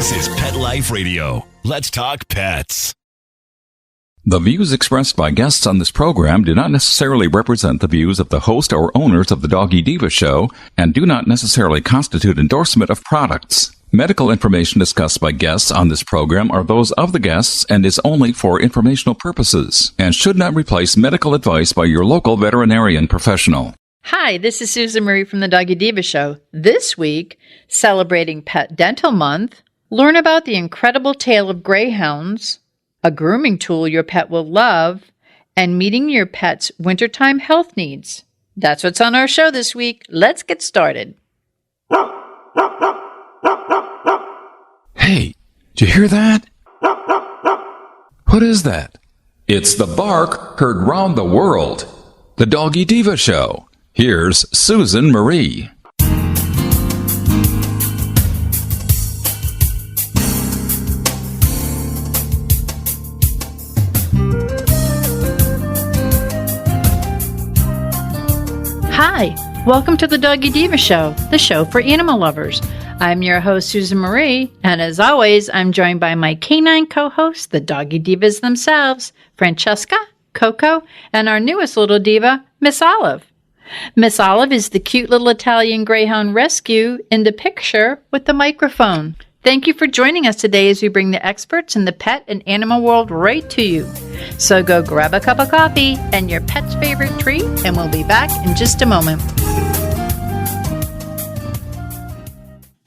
This is Pet Life Radio. Let's talk pets. The views expressed by guests on this program do not necessarily represent the views of the host or owners of the Doggy Diva show and do not necessarily constitute endorsement of products. Medical information discussed by guests on this program are those of the guests and is only for informational purposes and should not replace medical advice by your local veterinarian professional. Hi, this is Susan Marie from the Doggy Diva show. This week, celebrating Pet Dental Month, learn about the incredible tale of greyhounds, a grooming tool your pet will love, and meeting your pet's wintertime health needs. That's what's on our show this week. Let's get started. Hey, did you hear that? What is that? It's the bark heard round the world. The Doggy Diva show. Here's Susan Marie. Hi, welcome to the Doggy Diva show, the show for animal lovers. I'm your host, Susan Marie, and as always, I'm joined by my canine co-hosts, the Doggy Divas themselves, Francesca, Coco, and our newest little diva, Miss Olive. Miss Olive is the cute little Italian Greyhound rescue in the picture with the microphone. Thank you for joining us today as we bring the experts in the pet and animal world right to you. So go grab a cup of coffee and your pet's favorite treat, and we'll be back in just a moment.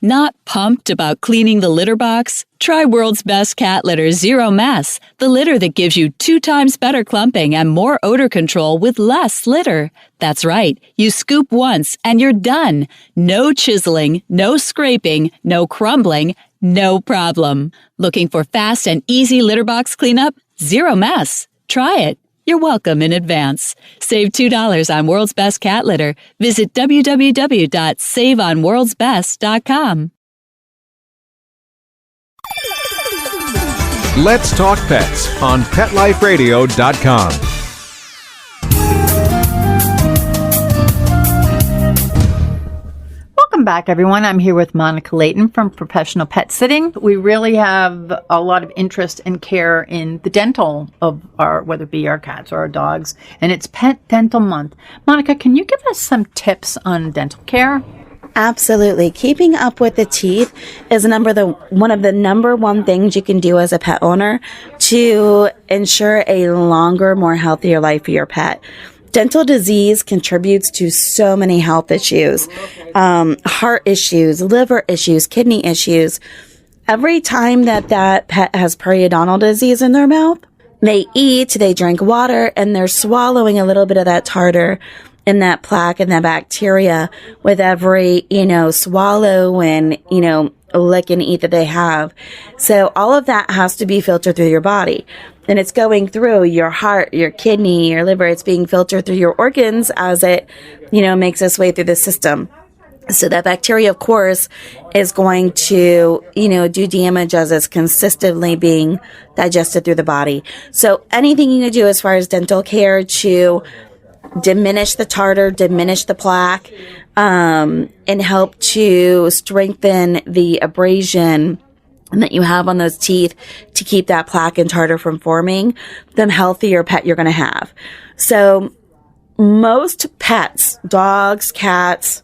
Not pumped about cleaning the litter box? Try World's Best Cat Litter Zero Mess, the litter that gives you 2 times better clumping and more odor control with less litter. That's right. You scoop once and you're done. No chiseling, no scraping, no crumbling, no problem. Looking for fast and easy litter box cleanup? Zero Mess. Try it. You're welcome in advance. Save $2 on World's Best Cat Litter. Visit www.saveonworldsbest.com. Let's Talk Pets on PetLifeRadio.com. Welcome back, everyone. I'm here with Monica Leighton from Professional Pet Sitting. We really have a lot of interest and care in the dental of our, whether it be our cats or our dogs, and it's Pet Dental Month. Monica, can you give us some tips on dental care? Absolutely. Keeping up with the teeth is one of the number one things you can do as a pet owner to ensure a longer, more healthier life for your pet. Dental disease contributes to so many health issues, heart issues, liver issues, kidney issues. Every time that pet has periodontal disease in their mouth, they eat, they drink water, and they're swallowing a little bit of that tartar and that plaque and that bacteria with every, swallow and, lick and eat that they have. So all of that has to be filtered through your body. And it's going through your heart, your kidney, your liver. It's being filtered through your organs as it, makes its way through the system. So that bacteria, of course, is going to, do damage as it's consistently being digested through the body. So anything you can do as far as dental care to diminish the tartar, diminish the plaque, and help to strengthen the abrasion that you have on those teeth to keep that plaque and tartar from forming, the healthier pet you're going to have. So most pets, dogs, cats,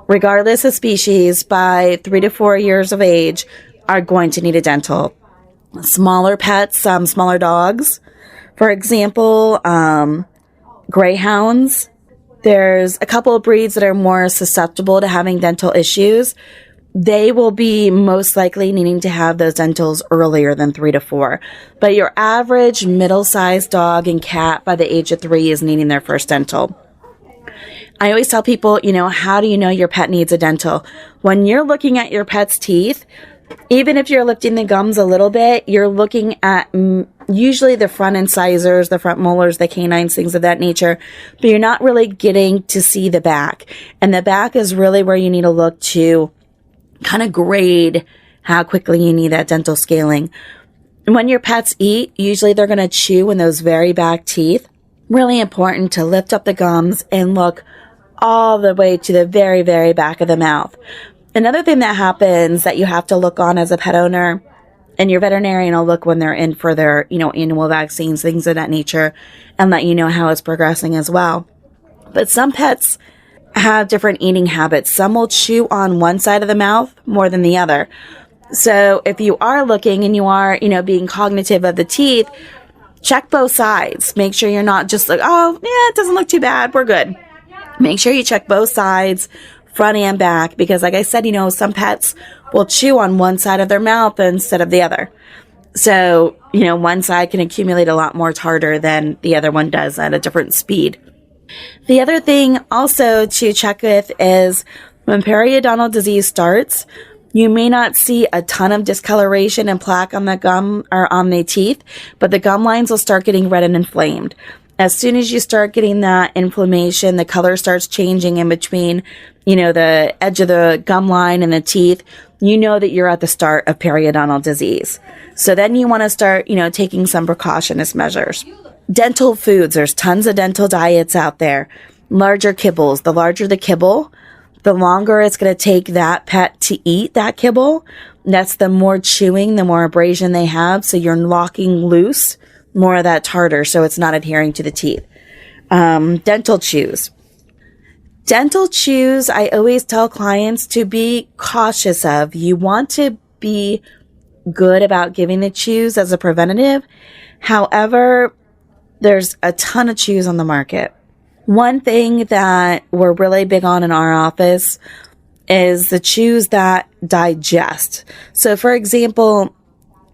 regardless of species, by 3 to 4 years of age are going to need a dental. Smaller pets, smaller dogs, for example, greyhounds. There's a couple of breeds that are more susceptible to having dental issues. They will be most likely needing to have those dentals earlier than 3 to 4. But your average middle-sized dog and cat by the age of 3 is needing their first dental. I always tell people, how do you know your pet needs a dental? When you're looking at your pet's teeth, even if you're lifting the gums a little bit, you're looking at usually the front incisors, the front molars, the canines, things of that nature, but you're not really getting to see the back. And the back is really where you need to look to kind of grade how quickly you need that dental scaling. And when your pets eat, usually they're going to chew in those very back teeth. Really important to lift up the gums and look all the way to the very, very back of the mouth. Another thing that happens that you have to look on as a pet owner, and your veterinarian will look when they're in for their, annual vaccines, things of that nature, and let you know how it's progressing as well. But some pets have different eating habits. Some will chew on one side of the mouth more than the other. So if you are looking and you are, being cognitive of the teeth, check both sides. Make sure you're not just like, oh, yeah, it doesn't look too bad, we're good. Make sure you check both sides, front and back, because like I said, some pets will chew on one side of their mouth instead of the other. So, one side can accumulate a lot more tartar than the other one does at a different speed. The other thing also to check with is when periodontal disease starts, you may not see a ton of discoloration and plaque on the gum or on the teeth, but the gum lines will start getting red and inflamed. As soon as you start getting that inflammation, the color starts changing in between, the edge of the gum line and the teeth, you know that you're at the start of periodontal disease. So then you want to start, taking some precautionist measures. Dental foods, there's tons of dental diets out there. Larger kibbles, the larger the kibble, the longer it's going to take that pet to eat that kibble. That's the more chewing, the more abrasion they have. So you're locking loose more of that tartar, so it's not adhering to the teeth. Dental chews. Dental chews, I always tell clients to be cautious of. You want to be good about giving the chews as a preventative. However, there's a ton of chews on the market. One thing that we're really big on in our office is the chews that digest. So, for example,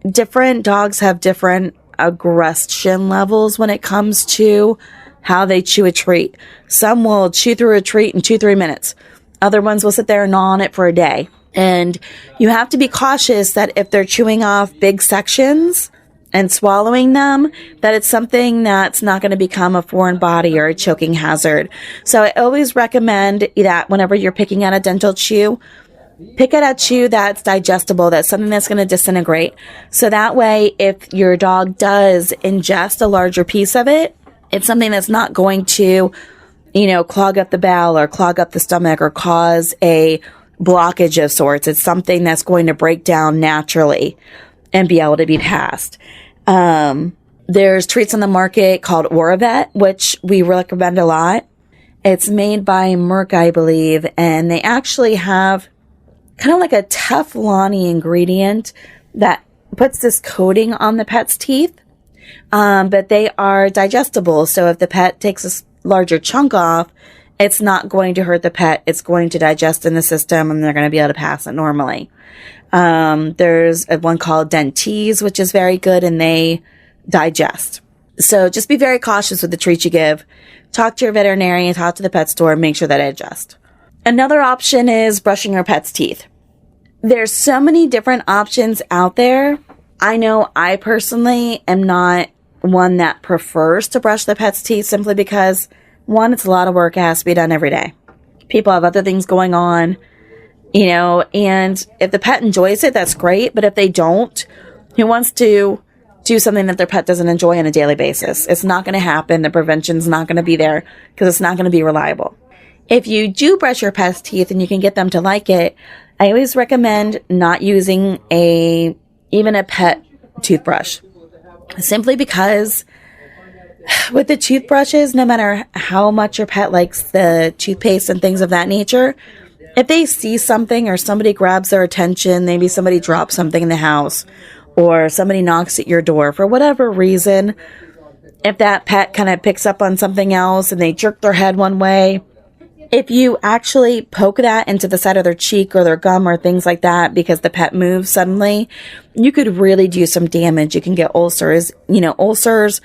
different dogs have different aggression levels when it comes to how they chew a treat. Some will chew through a treat in 2-3 minutes. Other ones will sit there and gnaw on it for a day. And you have to be cautious that if they're chewing off big sections and swallowing them, that it's something that's not going to become a foreign body or a choking hazard. So I always recommend that whenever you're picking out a dental chew, pick out a chew that's digestible, that's something that's going to disintegrate. So that way, if your dog does ingest a larger piece of it, it's something that's not going to, clog up the bowel or clog up the stomach or cause a blockage of sorts. It's something that's going to break down naturally and be able to be passed. There's treats on the market called Oravet, which we recommend a lot. It's made by Merck, I believe, and they actually have kind of like a Teflon-y ingredient that puts this coating on the pet's teeth, but they are digestible. So if the pet takes a larger chunk off, it's not going to hurt the pet. It's going to digest in the system, and they're going to be able to pass it normally. There's one called Dentees, which is very good, and they digest. So just be very cautious with the treats you give. Talk to your veterinarian, talk to the pet store, make sure that it adjusts. Another option is brushing your pet's teeth. There's so many different options out there. I know I personally am not one that prefers to brush the pet's teeth simply because, one, it's a lot of work. It has to be done every day. People have other things going on, and if the pet enjoys it, that's great. But if they don't, who wants to do something that their pet doesn't enjoy on a daily basis? It's not going to happen. The prevention's not going to be there because it's not going to be reliable. If you do brush your pet's teeth and you can get them to like it, I always recommend not using even a pet toothbrush. Simply because with the toothbrushes, no matter how much your pet likes the toothpaste and things of that nature, if they see something or somebody grabs their attention, maybe somebody drops something in the house or somebody knocks at your door for whatever reason, if that pet kind of picks up on something else and they jerk their head one way, if you actually poke that into the side of their cheek or their gum or things like that because the pet moves suddenly, you could really do some damage. You can get ulcers, lumps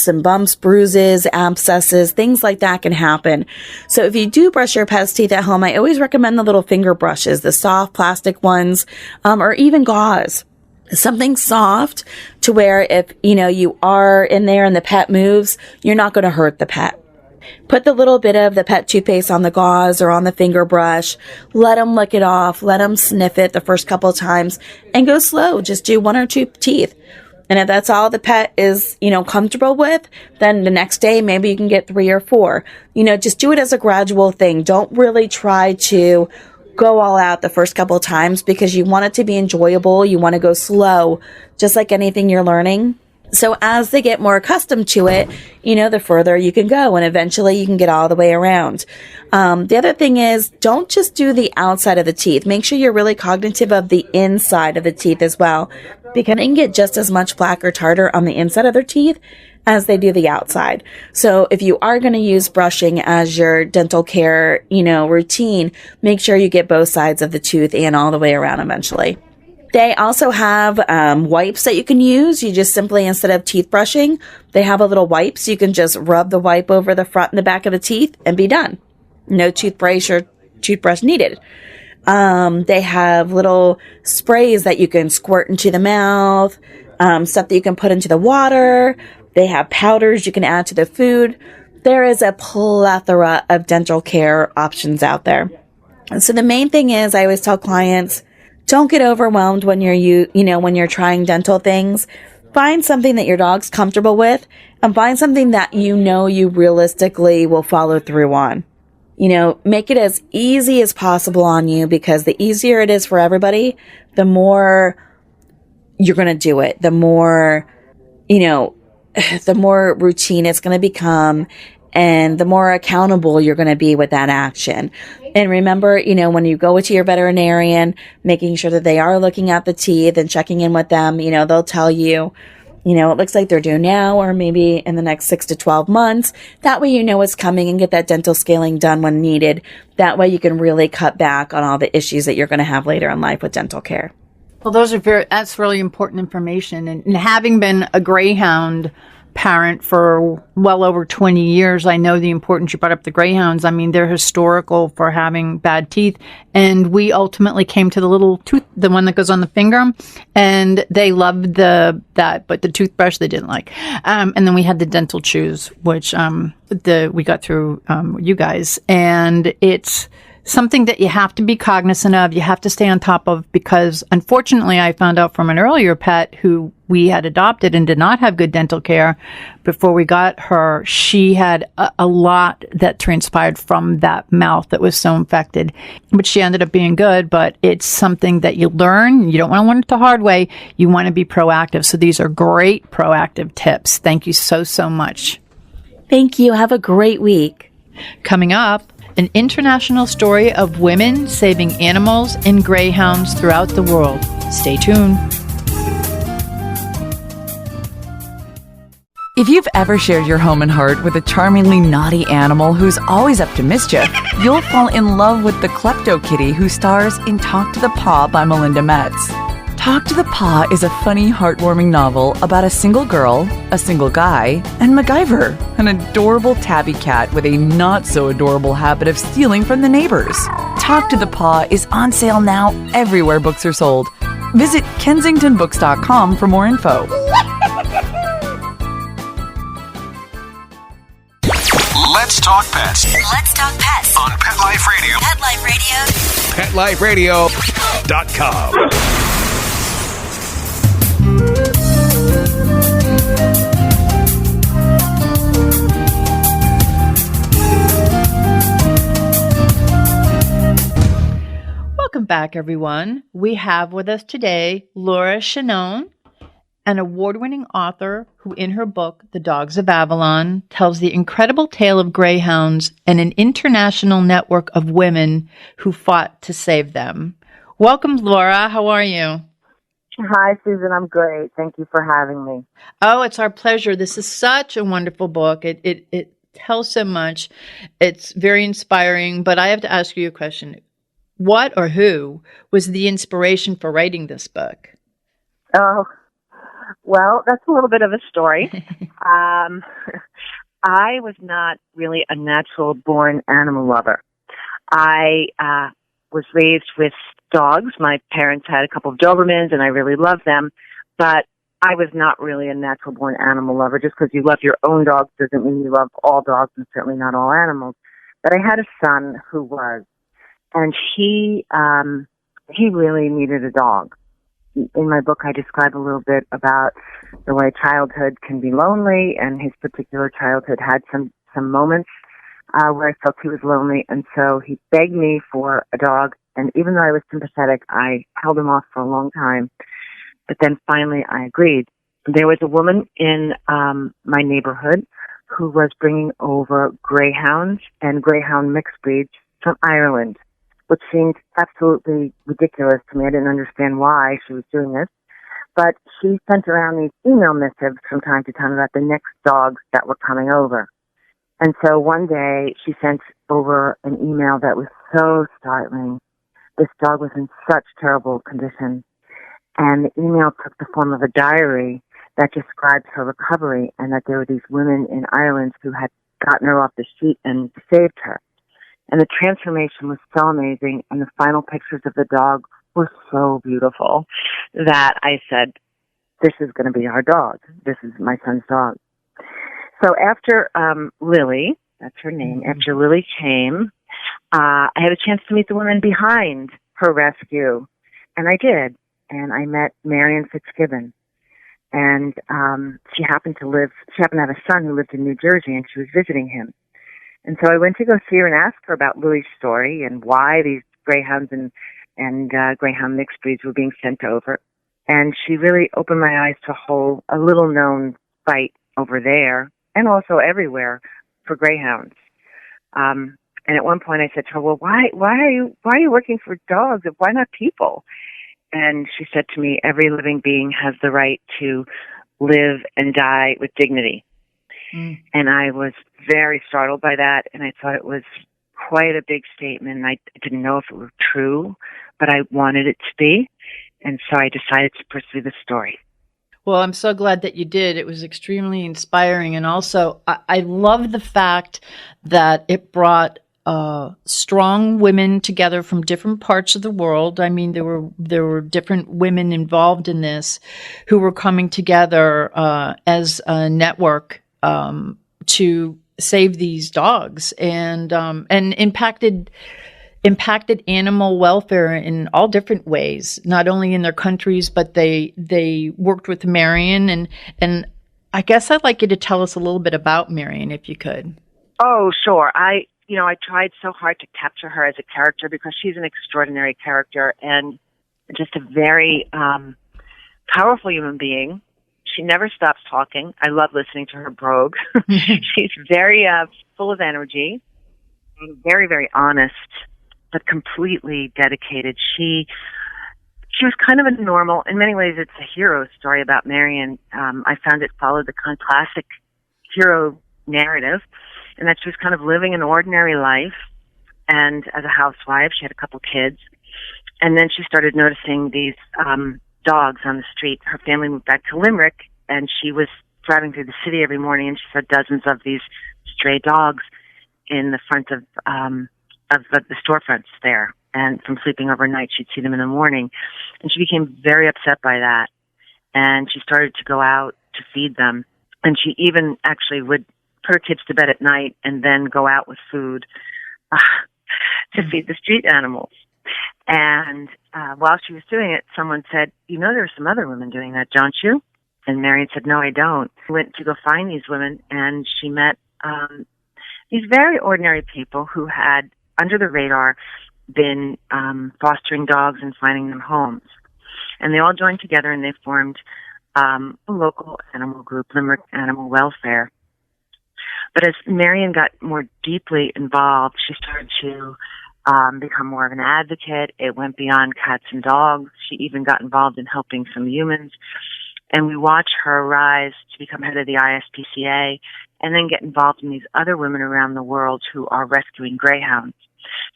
and bumps, bruises, abscesses, things like that can happen. So if you do brush your pet's teeth at home, I always recommend the little finger brushes, the soft plastic ones, or even gauze. Something soft to where if, you are in there and the pet moves, you're not going to hurt the pet. Put the little bit of the pet toothpaste on the gauze or on the finger brush. Let them lick it off. Let them sniff it the first couple of times and go slow. Just do 1 or 2 teeth. And if that's all the pet is, comfortable with, then the next day, maybe you can get 3 or 4. Just do it as a gradual thing. Don't really try to go all out the first couple of times because you want it to be enjoyable. You want to go slow, just like anything you're learning. So as they get more accustomed to it, the further you can go, and eventually you can get all the way around. The other thing is, don't just do the outside of the teeth. Make sure you're really cognitive of the inside of the teeth as well, because they can get just as much plaque or tartar on the inside of their teeth as they do the outside. So if you are going to use brushing as your dental care, routine, make sure you get both sides of the tooth and all the way around eventually. They also have wipes that you can use. You just simply, instead of teeth brushing, they have a little wipe. So you can just rub the wipe over the front and the back of the teeth and be done. No toothbrush or toothbrush needed. They have little sprays that you can squirt into the mouth, stuff that you can put into the water. They have powders you can add to the food. There is a plethora of dental care options out there. And so the main thing is, I always tell clients, don't get overwhelmed when when you're trying dental things. Find something that your dog's comfortable with, and find something that you realistically will follow through on. Make it as easy as possible on you, because the easier it is for everybody, the more you're going to do it. The more, the more routine it's going to become, and the more accountable you're going to be with that action. And remember, when you go to your veterinarian, making sure that they are looking at the teeth and checking in with them, they'll tell you, it looks like they're due now, or maybe in the next 6 to 12 months. That way it's coming, and get that dental scaling done when needed. That way you can really cut back on all the issues that you're going to have later in life with dental care. Well, that's really important information. And having been a greyhound parent for well over 20 years, I know the importance. You brought up the greyhounds. I mean, they're historical for having bad teeth. And we ultimately came to the little tooth, the one that goes on the finger, and they loved that, but the toothbrush they didn't like. And then we had the dental chews, which we got through you guys. And it's something that you have to be cognizant of. You have to stay on top of, because unfortunately I found out from an earlier pet who we had adopted and did not have good dental care before we got her. She had a lot that transpired from that mouth that was so infected, but she ended up being good. But it's something that you learn. You don't want to learn it the hard way. You want to be proactive. So these are great proactive tips. Thank you so much. Thank you. Have a great week. Coming up, an international story of women saving animals and greyhounds throughout the world. Stay tuned. If you've ever shared your home and heart with a charmingly naughty animal who's always up to mischief, you'll fall in love with the Klepto Kitty who stars in Talk to the Paw by Melinda Metz. Talk to the Paw is a funny, heartwarming novel about a single girl, a single guy, and MacGyver, an adorable tabby cat with a not-so-adorable habit of stealing from the neighbors. Talk to the Paw is on sale now everywhere books are sold. Visit kensingtonbooks.com for more info. Let's talk pets Let's talk pets on Pet Life Radio. Pet Life Radio. PetLifeRadio.com. Welcome back, everyone. We have with us today Laura Schenone, an award-winning author who, in her book, The Dogs of Avalon, tells the incredible tale of greyhounds and an international network of women who fought to save them. Welcome, Laura. How are you? Hi, Susan. I'm great. Thank you for having me. Oh, it's our pleasure. This is such a wonderful book. It tells so much. It's very inspiring, but I have to ask you a question. What or who was the inspiration for writing this book? Oh, well, that's a little bit of a story. I was not really a natural-born animal lover. I was raised with dogs. My parents had a couple of Dobermans, and I really loved them. But I was not really a natural-born animal lover. Just because you love your own dogs doesn't mean you love all dogs, and certainly not all animals. But I had a son who was, and he really needed a dog. In my book, I describe a little bit about the way childhood can be lonely, and his particular childhood had some moments where I felt he was lonely, and so he begged me for a dog And even though I was sympathetic, I held him off for a long time. But then finally I agreed. There was a woman in my neighborhood who was bringing over greyhounds and greyhound mixed breeds from Ireland, which seemed absolutely ridiculous to me. I didn't understand why she was doing this. But she sent around these email missives from time to time about the next dogs that were coming over. And so one day she sent over an email that was so startling. This dog was in such terrible condition. And the email took the form of a diary that described her recovery and that there were these women in Ireland who had gotten her off the street and saved her. And the transformation was so amazing, and the final pictures of the dog were so beautiful that I said, this is going to be our dog. This is my son's dog. So after Lily, that's her name, after Lily came, I had a chance to meet the women behind her rescue. And I did. And I met Marion Fitzgibbon. And she happened to have a son who lived in New Jersey, and she was visiting him. And so I went to go see her and ask her about Lily's story and why these greyhounds and greyhound mixed breeds were being sent over. And she really opened my eyes to a little-known fight over there and also everywhere for greyhounds. And at one point I said to her, well, why are you working for dogs? Why not people? And she said to me, every living being has the right to live and die with dignity. And I was very startled by that, and I thought it was quite a big statement. I didn't know if it was true, but I wanted it to be, and so I decided to pursue the story. Well, I'm so glad that you did. It was extremely inspiring, and also I love the fact that it brought strong women together from different parts of the world. I mean, there were different women involved in this who were coming together as a network to save these dogs, and impacted animal welfare in all different ways, not only in their countries, but they worked with Marion, and I guess I'd like you to tell us a little bit about Marion, if you could. Oh, sure. I tried so hard to capture her as a character because she's an extraordinary character and just a very powerful human being. She never stops talking. I love listening to her brogue. She's very full of energy, and very, very honest, but completely dedicated. She was kind of a normal, in many ways it's a hero story about Marion. I found it followed the kind of classic hero narrative, and that she was kind of living an ordinary life, and as a housewife, she had a couple kids, and then she started noticing these dogs on the street. Her family moved back to Limerick, and she was driving through the city every morning, and she saw dozens of these stray dogs in the front of the storefronts there. And from sleeping overnight, she'd see them in the morning, and she became very upset by that. And she started to go out to feed them, and she even actually would put her kids to bed at night and then go out with food to feed the street animals. And while she was doing it, someone said, there are some other women doing that, don't you? And Marion said, no, I don't. She went to go find these women, and she met these very ordinary people who had, under the radar, been fostering dogs and finding them homes. And they all joined together, and they formed a local animal group, Limerick Animal Welfare. But as Marion got more deeply involved, she started to become more of an advocate. It went beyond cats and dogs. She even got involved in helping some humans. And we watch her rise to become head of the ISPCA and then get involved in these other women around the world who are rescuing greyhounds.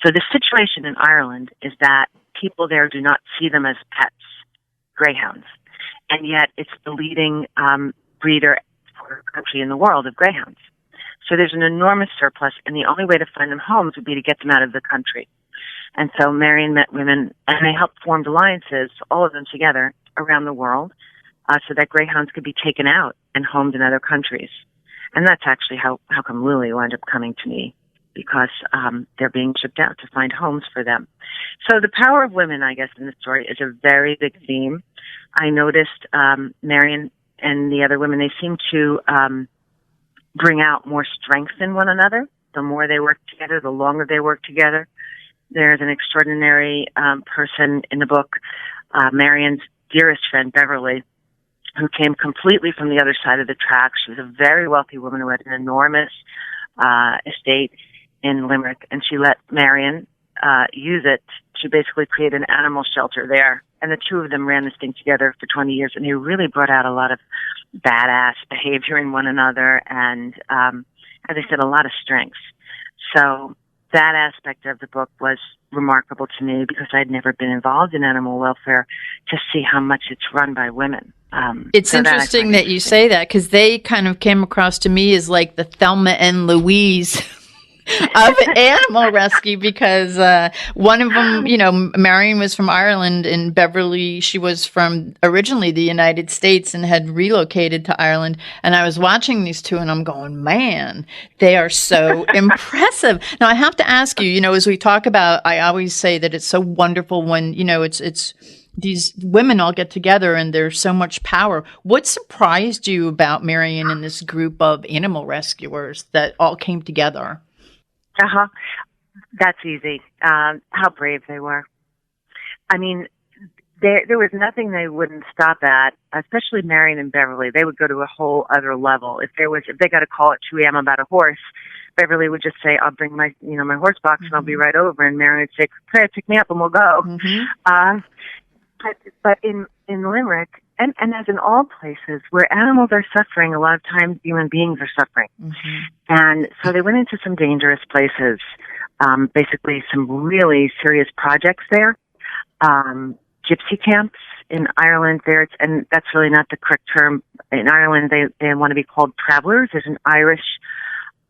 So the situation in Ireland is that people there do not see them as pets, greyhounds. And yet it's the leading breeder for a country in the world of greyhounds. So there's an enormous surplus, and the only way to find them homes would be to get them out of the country. And so Marion met women, and they helped form alliances, all of them together, around the world, so that greyhounds could be taken out and homed in other countries. And that's actually how come Lily wound up coming to me, because they're being shipped out to find homes for them. So the power of women, I guess, in the story is a very big theme. I noticed Marion and the other women, they seem to bring out more strength in one another. The more they work together, the longer they work together. There's an extraordinary person in the book, Marion's dearest friend, Beverly, who came completely from the other side of the tracks. She was a very wealthy woman who had an enormous estate in Limerick, and she let Marion use it to basically create an animal shelter there. And the two of them ran this thing together for 20 years, and they really brought out a lot of badass behavior in one another and, as I said, a lot of strengths. So that aspect of the book was remarkable to me because I'd never been involved in animal welfare to see how much it's run by women. It's interesting that you say that because they kind of came across to me as like the Thelma and Louise of animal rescue because one of them, Marion was from Ireland and Beverly, she was from originally the United States and had relocated to Ireland. And I was watching these two and I'm going, man, they are so impressive. Now I have to ask you, as we talk about, I always say that it's so wonderful when, it's these women all get together and there's so much power. What surprised you about Marion and this group of animal rescuers that all came together? That's easy. How brave they were. I mean, there was nothing they wouldn't stop at, especially Marion and Beverly. They would go to a whole other level. If they got a call at 2 a.m. about a horse, Beverly would just say, I'll bring my horse box and I'll be right over. And Marion would say, Claire, pick me up and we'll go. But in Limerick, and as in all places where animals are suffering, a lot of times human beings are suffering. And so they went into some dangerous places, basically some really serious projects there. Gypsy camps in Ireland there, and that's really not the correct term. In Ireland, they want to be called travelers. There's an Irish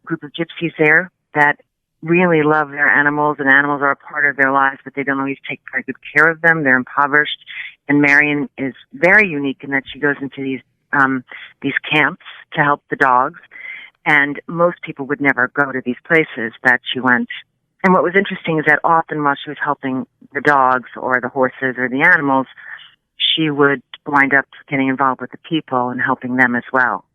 group of gypsies there that really love their animals, and animals are a part of their lives, but they don't always take very good care of them. They're impoverished. And Marion is very unique in that she goes into these camps to help the dogs, and most people would never go to these places that she went. And what was interesting is that often while she was helping the dogs or the horses or the animals, she would wind up getting involved with the people and helping them as well.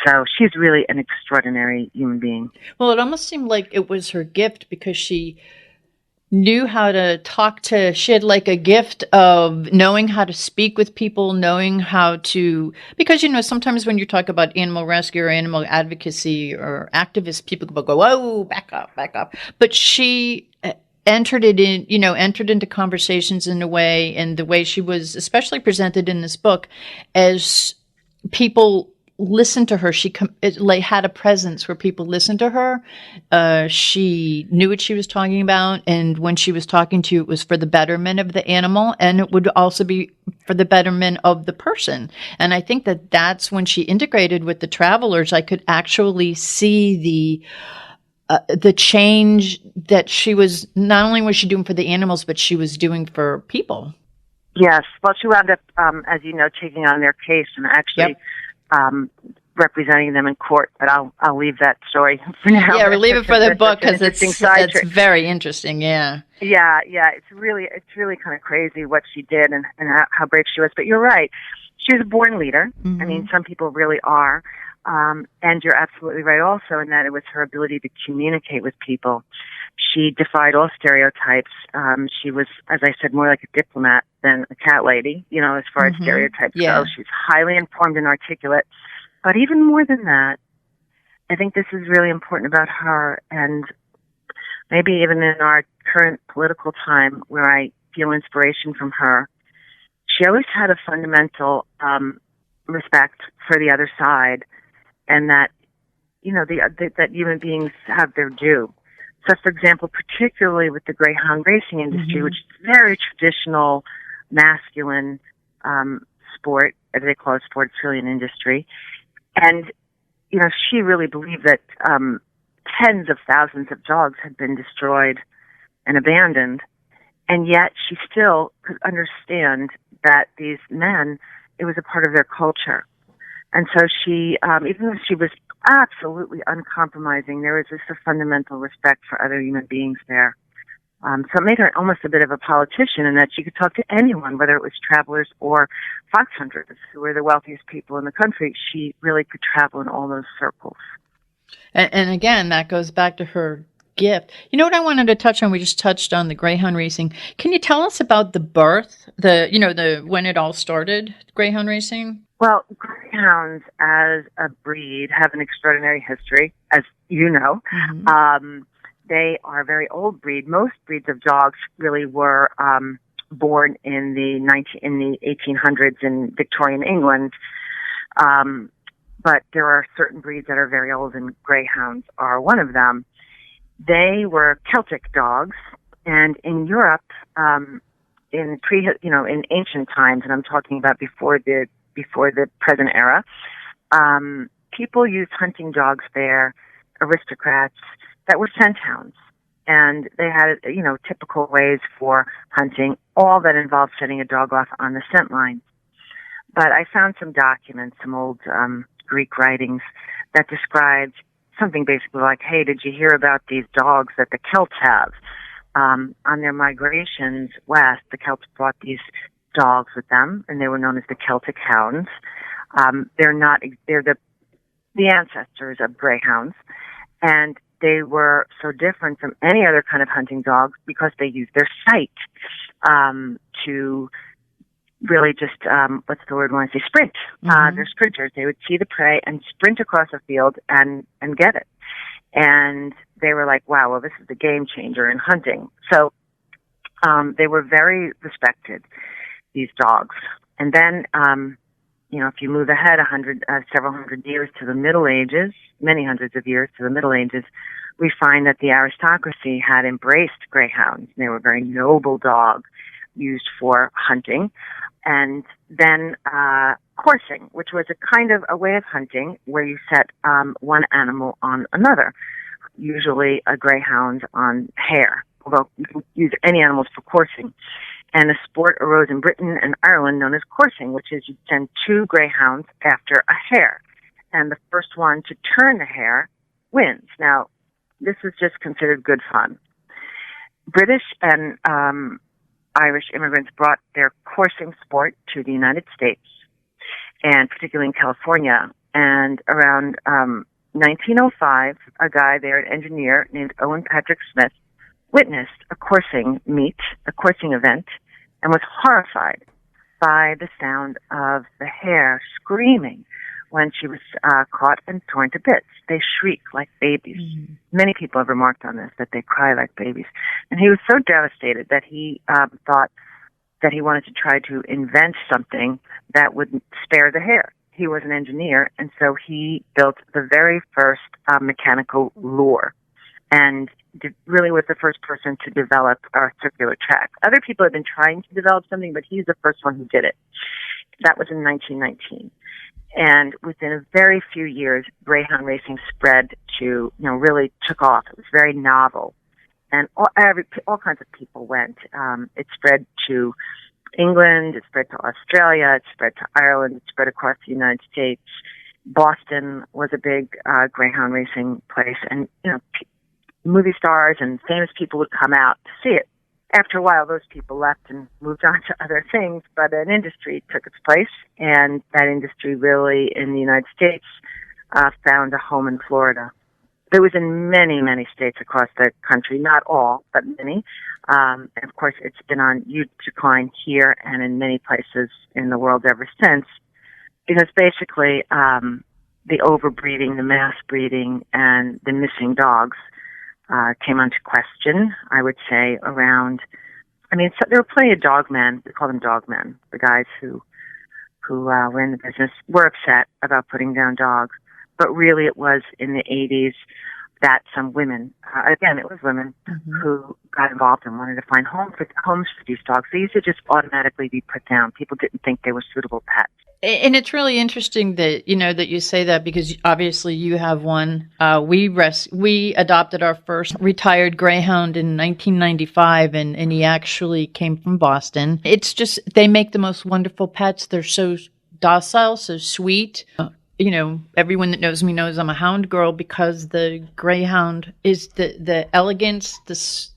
So she's really an extraordinary human being. Well, it almost seemed like it was her gift because she knew how to talk to, she had like a gift of knowing how to speak with people, knowing how to, because, sometimes when you talk about animal rescue or animal advocacy or activists, people go, whoa, back up. But she entered into conversations in a way, and the way she was especially presented in this book as people listened to her. She had a presence where people listened to her. She knew what she was talking about. And when she was talking to you, it was for the betterment of the animal. And it would also be for the betterment of the person. And I think that that's when she integrated with the travelers, I could actually see the change that she was, not only was she doing for the animals, but she was doing for people. Yes. Well, she wound up, as you know, taking on their case and actually representing them in court, but I'll leave that story for now. Yeah, we'll leave it for the book because it's very interesting. Yeah. It's really kind of crazy what she did and how brave she was. But you're right, she was a born leader. I mean, some people really are, and you're absolutely right also in that it was her ability to communicate with people. She defied all stereotypes. She was, as I said, more like a diplomat than a cat lady, as far as stereotypes go. She's highly informed and articulate. But even more than that, I think this is really important about her, and maybe even in our current political time where I feel inspiration from her, she always had a fundamental respect for the other side, and that, that human beings have their due. So, for example, particularly with the greyhound racing industry, which is a very traditional, masculine sport, as they call it, sport, it's really an industry. And, she really believed that tens of thousands of dogs had been destroyed and abandoned, and yet she still could understand that these men, it was a part of their culture. And so she, even though she was absolutely uncompromising, there was just a fundamental respect for other human beings there. So it made her almost a bit of a politician in that she could talk to anyone, whether it was travelers or fox hunters, who were the wealthiest people in the country. She really could travel in all those circles. And again, that goes back to her gift. You know what I wanted to touch on? We just touched on the greyhound racing. Can you tell us about the birth, when it all started, greyhound racing? Well, greyhounds as a breed have an extraordinary history, as you know. Mm-hmm. They are a very old breed. Most breeds of dogs really were born in the 1800s in Victorian England. But there are certain breeds that are very old, and greyhounds are one of them. They were Celtic dogs, and in Europe, in ancient times, and I'm talking about before the present era, people used hunting dogs there, aristocrats that were scent hounds, and they had typical ways for hunting, all that involved setting a dog off on the scent line. But I found some documents, some old Greek writings that described something basically like, hey, did you hear about these dogs that the Celts have? On their migrations west, the Celts brought these dogs with them, and they were known as the Celtic hounds. They're the ancestors of greyhounds, and they were so different from any other kind of hunting dogs because they used their sight to really just, what's the word I want to say, sprint. Mm-hmm. They're sprinters. They would see the prey and sprint across a field and get it. And they were like, wow, well, this is a game changer in hunting. So they were very respected, these dogs. And then, if you move ahead several hundred years to the Middle Ages, many hundreds of years to the Middle Ages, we find that the aristocracy had embraced greyhounds. They were a very noble dog used for hunting. And then coursing, which was a kind of a way of hunting where you set one animal on another, usually a greyhound on hare, although you can use any animals for coursing. And a sport arose in Britain and Ireland known as coursing, which is you send two greyhounds after a hare, and the first one to turn the hare wins. Now, this is just considered good fun. British and Irish immigrants brought their coursing sport to the United States, and particularly in California. And around 1905, a guy there, an engineer named Owen Patrick Smith, witnessed a coursing event, and was horrified by the sound of the hare screaming when she was caught and torn to bits. They shriek like babies. Mm-hmm. Many people have remarked on this, that they cry like babies. And he was so devastated that he thought that he wanted to try to invent something that would spare the hare. He was an engineer, and so he built the very first mechanical lure, and really was the first person to develop a circular track. Other people have been trying to develop something, but he's the first one who did it. That was in 1919. And within a very few years, greyhound racing spread to, really took off. It was very novel. And all kinds of people went. It spread to England, it spread to Australia, it spread to Ireland, it spread across the United States. Boston was a big greyhound racing place, and, movie stars and famous people would come out to see it. After a while, those people left and moved on to other things, but an industry took its place, and that industry really, in the United States, found a home in Florida. It was in many, many states across the country, not all, but many. And of course, it's been on huge decline here and in many places in the world ever since, because basically the overbreeding, the mass breeding, and the missing dogs came onto question, I would say, around, so there were plenty of dog men, we call them dog men, the guys who were in the business, were upset about putting down dogs, but really it was in the 80s that some women, again, it was women, mm-hmm. who got involved and wanted to find homes for these dogs. They used to just automatically be put down. People didn't think they were suitable pets. And it's really interesting that, that you say that, because obviously you have one. We adopted our first retired greyhound in 1995, and he actually came from Boston. It's just, they make the most wonderful pets. They're so docile, so sweet. Everyone that knows me knows I'm a hound girl, because the greyhound is the elegance,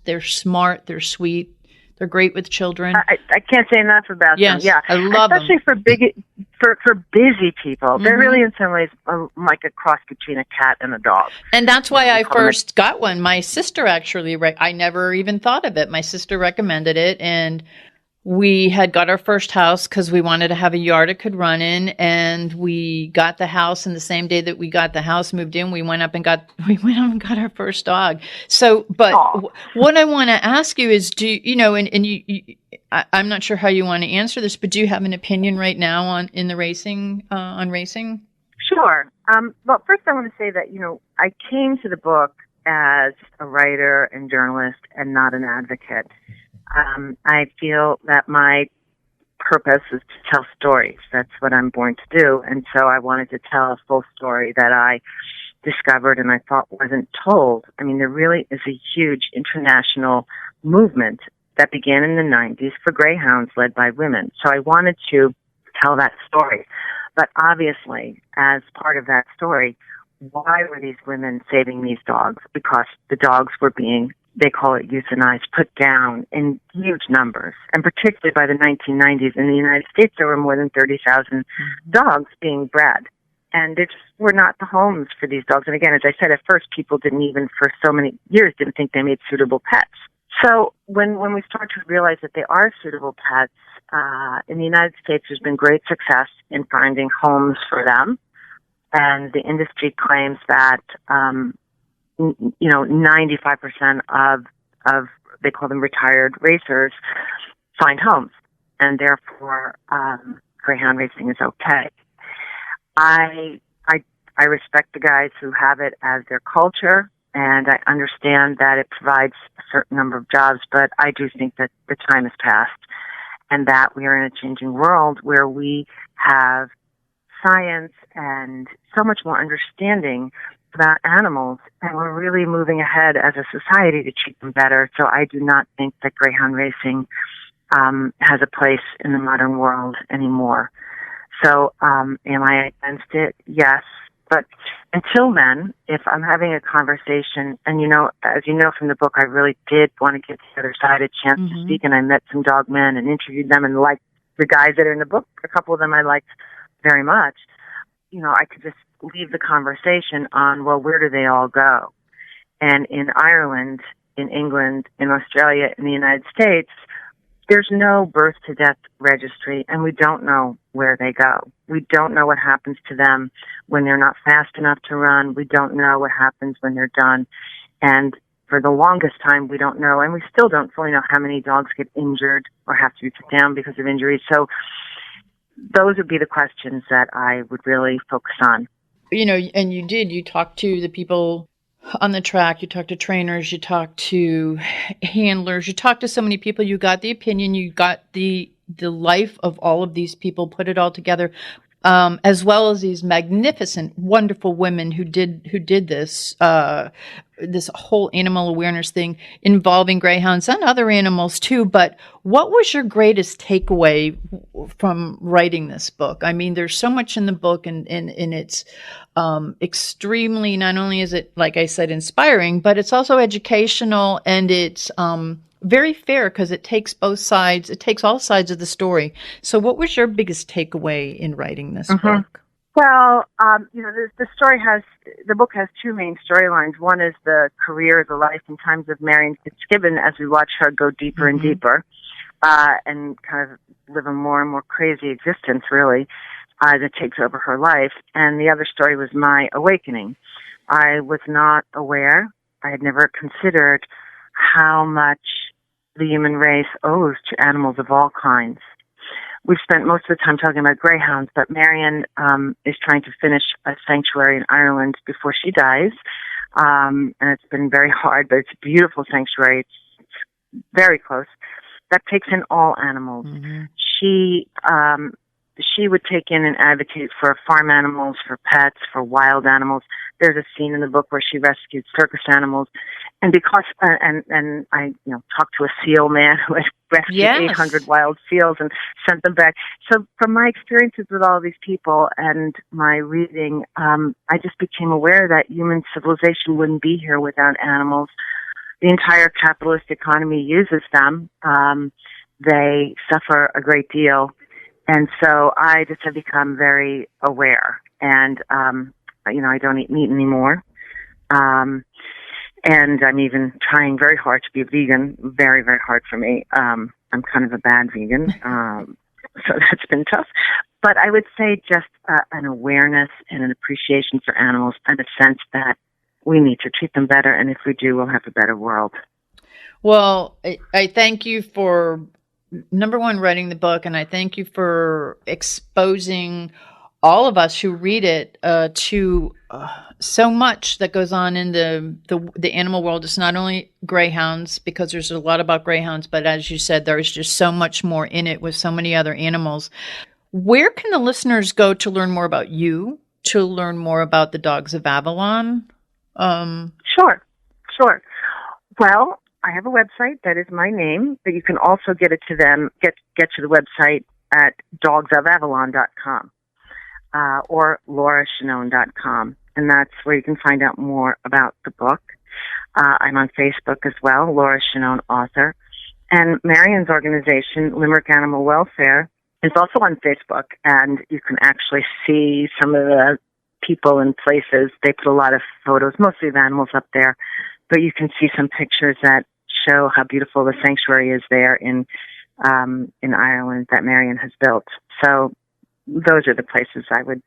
they're smart, they're sweet. They're great with children. I can't say enough about them. Yeah, I love especially them. for busy people. They're really in some ways like a cross between a cat and a dog. And that's why I first got one. My sister actually, I never even thought of it. My sister recommended it, and we had got our first house because we wanted to have a yard it could run in, and we got the house. And the same day that we got the house, moved in, we went up and got our first dog. So, but what I want to ask you is, I'm not sure how you want to answer this, but do you have an opinion right now on racing? Sure. Well, first I want to say that I came to the book as a writer and journalist and not an advocate. I feel that my purpose is to tell stories. That's what I'm born to do. And so I wanted to tell a full story that I discovered and I thought wasn't told. I mean, there really is a huge international movement that began in the 90s for greyhounds led by women. So I wanted to tell that story. But obviously, as part of that story, why were these women saving these dogs? Because the dogs were being, they call it euthanized, put down in huge numbers. And particularly by the 1990s in the United States, there were more than 30,000 dogs being bred. And there just were not the homes for these dogs. And again, as I said, at first people didn't even, for so many years, didn't think they made suitable pets. So when we start to realize that they are suitable pets, in the United States, there's been great success in finding homes for them. And the industry claims that, 95% of, they call them retired racers, find homes. And therefore, greyhound racing is okay. I respect the guys who have it as their culture, and I understand that it provides a certain number of jobs, but I do think that the time has passed and that we are in a changing world where we have science and so much more understanding about animals, and we're really moving ahead as a society to treat them better. So I do not think that greyhound racing has a place in the modern world anymore. So am I against it? Yes. But until then, if I'm having a conversation, and as you know from the book, I really did want to give the other side a chance to speak, and I met some dog men and interviewed them and liked the guys that are in the book. A couple of them I liked very much. I could just leave the conversation on, well, where do they all go? And in Ireland, in England, in Australia, in the United States, there's no birth to death registry, and we don't know where they go. We don't know what happens to them when they're not fast enough to run. We don't know what happens when they're done. And for the longest time, we don't know, and we still don't fully know how many dogs get injured or have to be put down because of injuries. So those would be the questions that I would really focus on. And you talked to the people on the track, you talked to trainers, you talked to handlers, you talked to so many people, you got the opinion, you got the life of all of these people, put it all together, as well as these magnificent, wonderful women who did this, this whole animal awareness thing involving greyhounds and other animals too. But what was your greatest takeaway from writing this book? I mean, there's so much in the book, and it's extremely, not only is it, like I said, inspiring, but it's also educational, and it's very fair because it takes both sides. It takes all sides of the story. So what was your biggest takeaway in writing this book? Well, the book has two main storylines. One is the career, the life and times of Marion Fitzgibbon as we watch her go deeper and deeper, and kind of live a more and more crazy existence, really, that takes over her life. And the other story was my awakening. I was not aware. I had never considered how much the human race owes to animals of all kinds. We've spent most of the time talking about greyhounds, but Marion is trying to finish a sanctuary in Ireland before she dies. And it's been very hard, but it's a beautiful sanctuary. It's very close. That takes in all animals. She would take in and advocate for farm animals, for pets, for wild animals. There's a scene in the book where she rescued circus animals. And because, and I, talked to a seal man who had rescued 800 wild seals and sent them back. So from my experiences with all these people and my reading, I just became aware that human civilization wouldn't be here without animals. The entire capitalist economy uses them. They suffer a great deal. And so I just have become very aware. And, I don't eat meat anymore. And I'm even trying very hard to be a vegan, very, very hard for me. I'm kind of a bad vegan, so that's been tough. But I would say just an awareness and an appreciation for animals and a sense that we need to treat them better, and if we do, we'll have a better world. Well, I thank you for, number one, writing the book, and I thank you for exposing all of us who read it to so much that goes on in the animal world. It's not only greyhounds, because there's a lot about greyhounds, but as you said, there's just so much more in it with so many other animals. Where can the listeners go to learn more about you, to learn more about the Dogs of Avalon? Sure. Well, I have a website that is my name, but you can also get to the website at dogsofavalon.com or lauraschenone.com, and that's where you can find out more about the book. I'm on Facebook as well, Laura Schenone, author, and Marion's organization, Limerick Animal Welfare, is also on Facebook, and you can actually see some of the people and places. They put a lot of photos, mostly of animals, up there, but you can see some pictures that show how beautiful the sanctuary is there in Ireland that Marion has built. So those are the places I would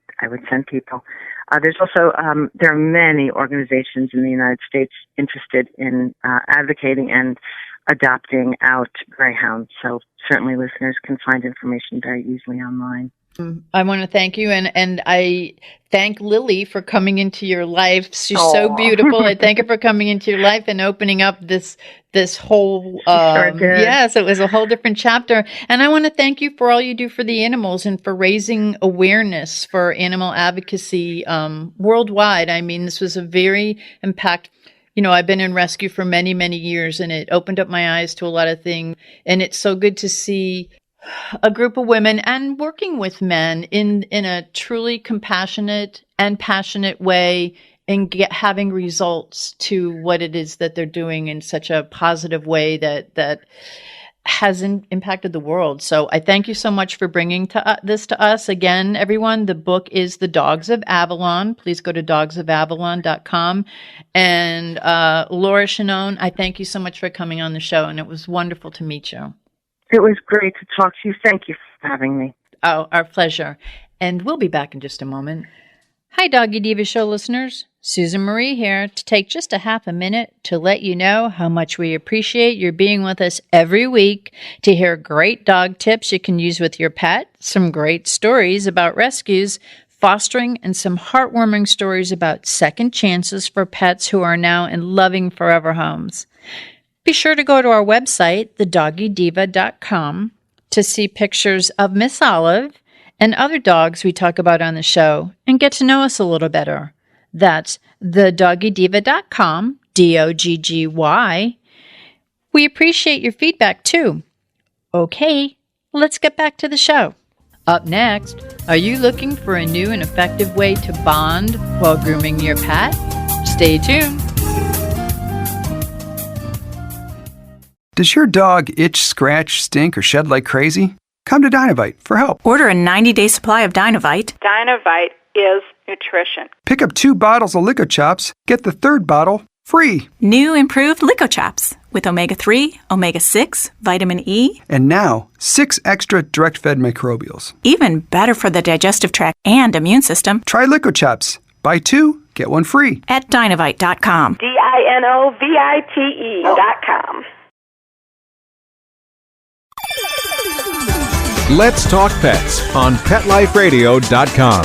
send people. There's also there are many organizations in the United States interested in advocating and adopting out greyhounds. So certainly listeners can find information very easily online. I want to thank you, and I thank Lily for coming into your life. She's so beautiful. I thank her for coming into your life and opening up this whole. Yes, it was a whole different chapter. And I want to thank you for all you do for the animals and for raising awareness for animal advocacy worldwide. I mean, this was a very impactful. I've been in rescue for many, many years, and it opened up my eyes to a lot of things. And it's so good to see a group of women and working with men in a truly compassionate and passionate way, and having results to what it is that they're doing in such a positive way that has impacted the world. So I thank you so much for bringing this to us. Again, everyone, the book is The Dogs of Avalon. Please go to dogsofavalon.com. And Laura Schenone, I thank you so much for coming on the show, and it was wonderful to meet you. It was great to talk to you. Thank you for having me. Oh, our pleasure. And we'll be back in just a moment. Hi, Doggy Diva Show listeners. Susan Marie here to take just a half a minute to let you know how much we appreciate your being with us every week to hear great dog tips you can use with your pet, some great stories about rescues, fostering, and some heartwarming stories about second chances for pets who are now in loving forever homes. Be sure to go to our website, thedoggydiva.com, to see pictures of Miss Olive and other dogs we talk about on the show and get to know us a little better. That's thedoggydiva.com, DOGGY. We appreciate your feedback too. Okay, let's get back to the show. Up next, are you looking for a new and effective way to bond while grooming your pet? Stay tuned. Does your dog itch, scratch, stink, or shed like crazy? Come to Dinovite for help. Order a 90-day supply of Dinovite. Dinovite is nutrition. Pick up 2 bottles of Lico Chops, get the 3rd bottle free. New improved Lico Chops with omega-3, omega-6, vitamin E. And now, 6 extra direct-fed microbials. Even better for the digestive tract and immune system. Try Lico Chops. Buy 2, get 1 free. At Dinovite.com. DINOVITE.com. Let's Talk Pets on PetLifeRadio.com.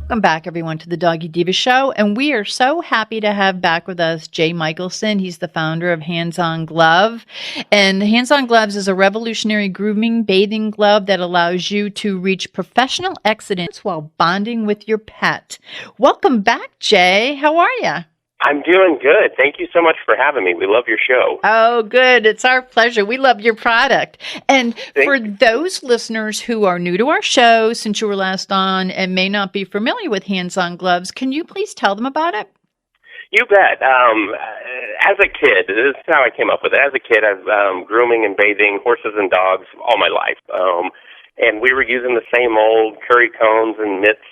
Welcome back, everyone, to the Doggy Diva Show, and we are so happy to have back with us Jay Michaelson. He's the founder of Hands On Glove, and Hands On Gloves is a revolutionary grooming bathing glove that allows you to reach professional excellence while bonding with your pet. Welcome back, Jay. How are you? I'm doing good. Thank you so much for having me. We love your show. Oh, good. It's our pleasure. We love your product. And for those listeners who are new to our show since you were last on and may not be familiar with hands-on gloves, can you please tell them about it? You bet. As a kid, this is how I came up with it. As a kid, I've grooming and bathing horses and dogs all my life. And we were using the same old curry cones and mitts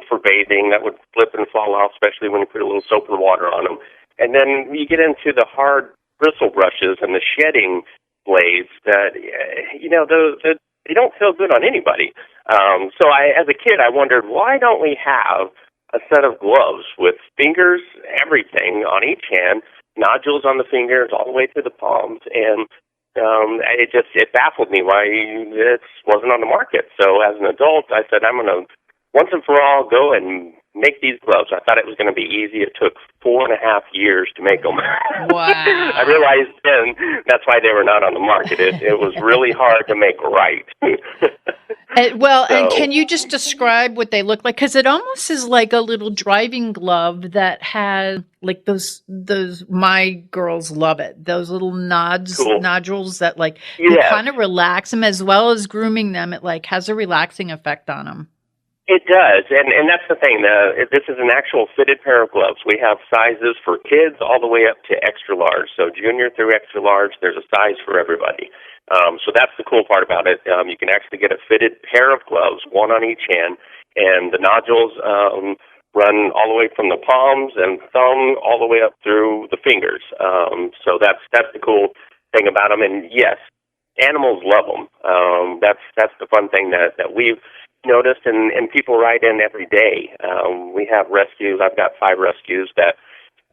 for bathing that would slip and fall off, especially when you put a little soap and water on them. And then you get into the hard bristle brushes and the shedding blades that, they don't feel good on anybody. So as a kid, I wondered, why don't we have a set of gloves with fingers, everything on each hand, nodules on the fingers all the way to the palms, and it baffled me why it wasn't on the market. So as an adult, I said, I'm going to once and for all go and make these gloves. I thought it was going to be easy. It took 4.5 years to make them. Wow. I realized then that's why they were not on the market. It was really hard to make right. And can you just describe what they look like? Because it almost is like a little driving glove that has like those. My girls love it. Those little nodules that you kind of relax them as well as grooming them. It has a relaxing effect on them. It does, and that's the thing. This is an actual fitted pair of gloves. We have sizes for kids all the way up to extra large. So junior through extra large, there's a size for everybody. So that's the cool part about it. You can actually get a fitted pair of gloves, one on each hand, and the nodules run all the way from the palms and thumb all the way up through the fingers. So that's the cool thing about them. And yes, animals love them. That's the fun thing that we've noticed, and people write in every day. We have rescues. I've got 5 rescues that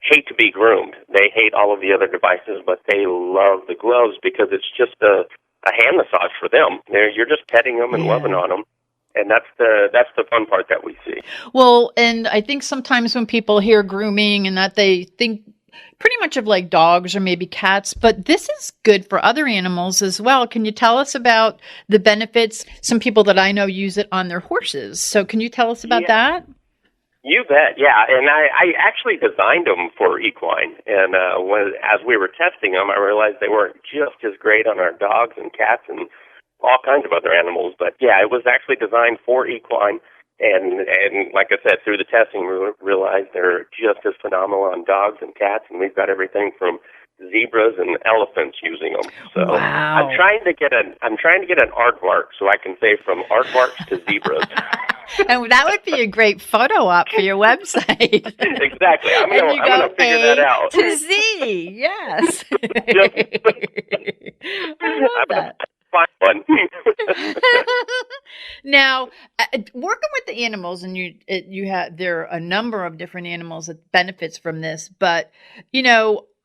hate to be groomed. They hate all of the other devices, but they love the gloves because it's just a hand massage for them. You're just petting them and loving on them. And that's the fun part that we see. Well, and I think sometimes when people hear grooming and that they think pretty much of like dogs or maybe cats, but this is good for other animals as well. Can you tell us about the benefits? Some people that I know use it on their horses. So can you tell us about that? You bet, yeah. And I actually designed them for equine. And as we were testing them, I realized they weren't just as great on our dogs and cats and all kinds of other animals. But yeah, it was actually designed for equine. And like I said, through the testing, we realized they're just as phenomenal on dogs and cats, and we've got everything from zebras and elephants using them. So wow. I'm trying to get an aardvark so I can say from aardvarks to zebras. And that would be a great photo op for your website. Exactly. I'm going to figure that out. To Z, yes. I love that. One. Now, working with the animals, and there are a number of different animals that benefits from this, but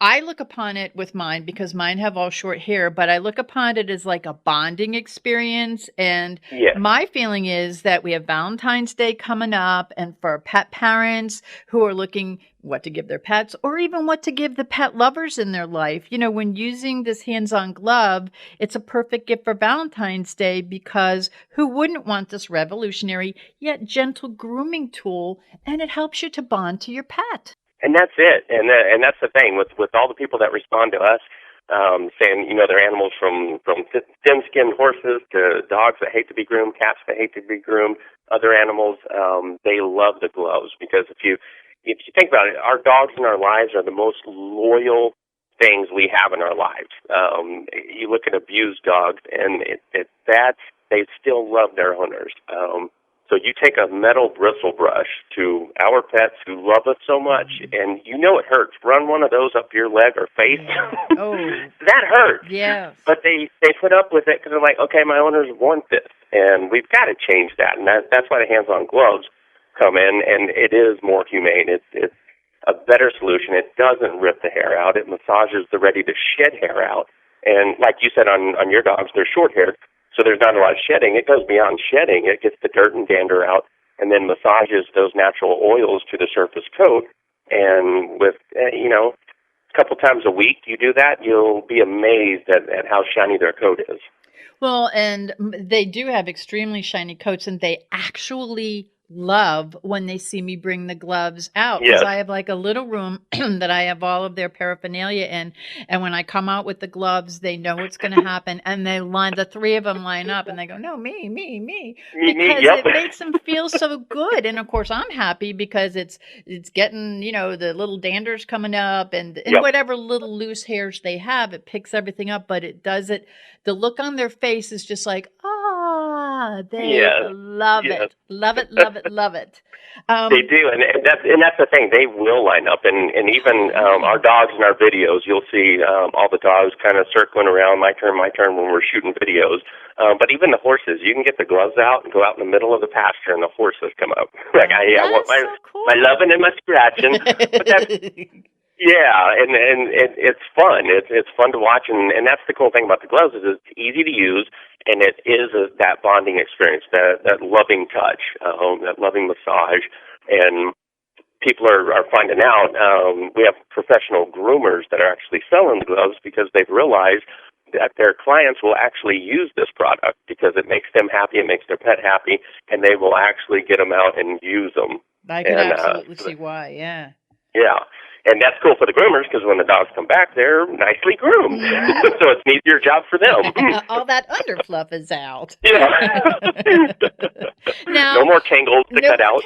I look upon it with mine because mine have all short hair, but I look upon it as like a bonding experience. And my feeling is that we have Valentine's Day coming up, and for pet parents who are looking what to give their pets or even what to give the pet lovers in their life, when using this hands-on glove, it's a perfect gift for Valentine's Day because who wouldn't want this revolutionary yet gentle grooming tool, and it helps you to bond to your pet. And that's it. And that's the thing with all the people that respond to us, saying, they're animals from thin-skinned horses to dogs that hate to be groomed, cats that hate to be groomed, other animals, they love the gloves because if you think about it, our dogs in our lives are the most loyal things we have in our lives. You look at abused dogs, and they still love their owners. So you take a metal bristle brush to our pets who love us so much, and it hurts. Run one of those up your leg or face. Oh, that hurts. Yeah. But they put up with it because they're like, okay, my owners want this, and we've got to change that. And that's why the hands-on gloves come in, and it is more humane. It's a better solution. It doesn't rip the hair out. It massages the ready-to-shed hair out. And like you said on your dogs, they're short-haired. So there's not a lot of shedding. It goes beyond shedding. It gets the dirt and dander out and then massages those natural oils to the surface coat. And with, a couple times a week you do that, you'll be amazed at how shiny their coat is. Well, and they do have extremely shiny coats, and they actually love when they see me bring the gloves out, because I have like a little room that I have all of their paraphernalia in, and when I come out with the gloves, they know what's going to happen, and the three of them line up, and they go, no, me, because it makes them feel so good, and of course I'm happy because it's getting, the little danders coming up, and whatever little loose hairs they have, it picks everything up, but it does it. The look on their face is just like, they love it. Love it. They do, and that's the thing. They will line up, and even our dogs in our videos, you'll see all the dogs kind of circling around, my turn, when we're shooting videos. But even the horses, you can get the gloves out and go out in the middle of the pasture, and the horses come up. Like, I want my loving and my scratching. But that's... Yeah, and it's fun. It's fun to watch, and that's the cool thing about the gloves is it's easy to use, and it is that bonding experience, that loving touch, that loving massage, and people are finding out. We have professional groomers that are actually selling the gloves because they've realized that their clients will actually use this product because it makes them happy, it makes their pet happy, and they will actually get them out and use them. I can absolutely see why, yeah. Yeah. And that's cool for the groomers because when the dogs come back, they're nicely groomed. Yeah. So it's an easier job for them. All that underfluff is out. Yeah. Now, no more tangles to cut out.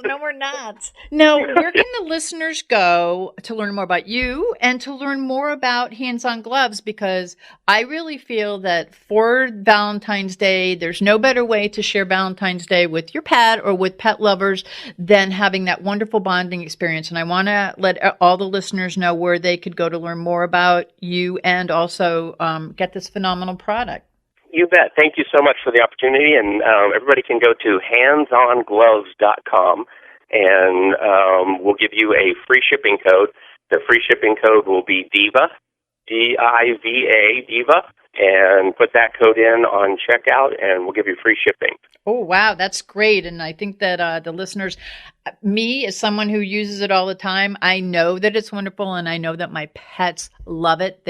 No more knots. Now, where can the listeners go to learn more about you and to learn more about hands-on gloves? Because I really feel that for Valentine's Day, there's no better way to share Valentine's Day with your pet or with pet lovers than having that wonderful bonding experience. And I want to let all the listeners know where they could go to learn more about you and also get this phenomenal product. You bet. Thank you so much for the opportunity. And everybody can go to handsongloves.com, and we'll give you a free shipping code. The free shipping code will be Diva, D-I-V-A, Diva, and put that code in on checkout, and we'll give you free shipping. Oh, wow. That's great. And I think that the listeners, me as someone who uses it all the time, I know that it's wonderful, and I know that my pets love it.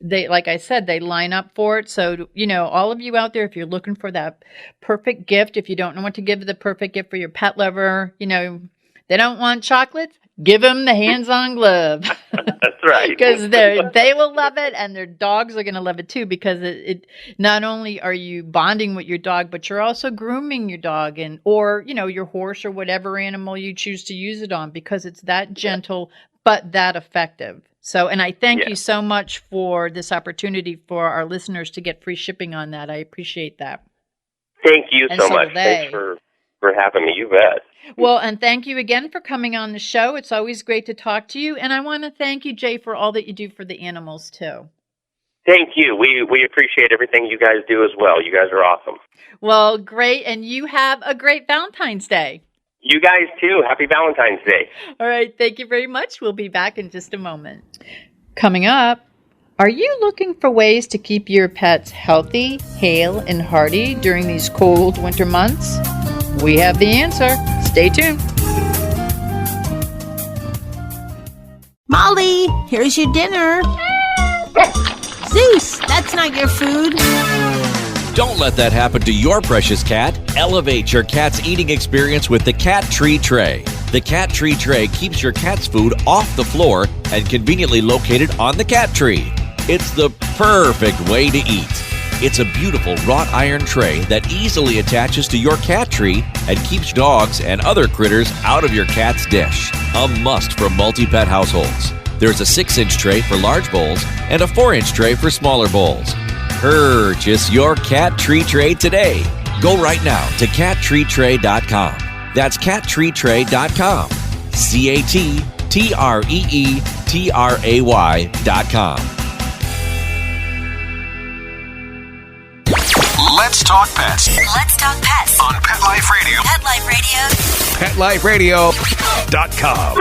They, like I said, they line up for it. So, all of you out there, if you're looking for that perfect gift, if you don't know what to give the perfect gift for your pet lover, they don't want chocolates, give them the hands-on glove. That's right. Because they will love it, and their dogs are going to love it too, because it not only are you bonding with your dog, but you're also grooming your dog or your horse or whatever animal you choose to use it on, because it's that gentle but that effective. So, and I thank you so much for this opportunity for our listeners to get free shipping on that. I appreciate that. Thank you so much. Thanks for having me. You bet. Well, and thank you again for coming on the show. It's always great to talk to you. And I want to thank you, Jay, for all that you do for the animals, too. Thank you. We appreciate everything you guys do as well. You guys are awesome. Well, great. And you have a great Valentine's Day. You guys, too. Happy Valentine's Day. All right. Thank you very much. We'll be back in just a moment. Coming up, are you looking for ways to keep your pets healthy, hale, and hearty during these cold winter months? We have the answer. Stay tuned. Molly, here's your dinner. Zeus, that's not your food. Don't let that happen to your precious cat. Elevate your cat's eating experience with the Cat Tree Tray. The Cat Tree Tray keeps your cat's food off the floor and conveniently located on the cat tree. It's the perfect way to eat. It's a beautiful wrought iron tray that easily attaches to your cat tree and keeps dogs and other critters out of your cat's dish. A must for multi-pet households. There's a 6-inch tray for large bowls and a 4-inch tray for smaller bowls. Purchase your Cat Tree Tray today. Go right now to cattreetray.com. That's cattreetray.com. CATTREETRAY.com. Let's talk pets. Let's talk pets On Pet Life Radio. Pet Life Radio. PetLifeRadio.com.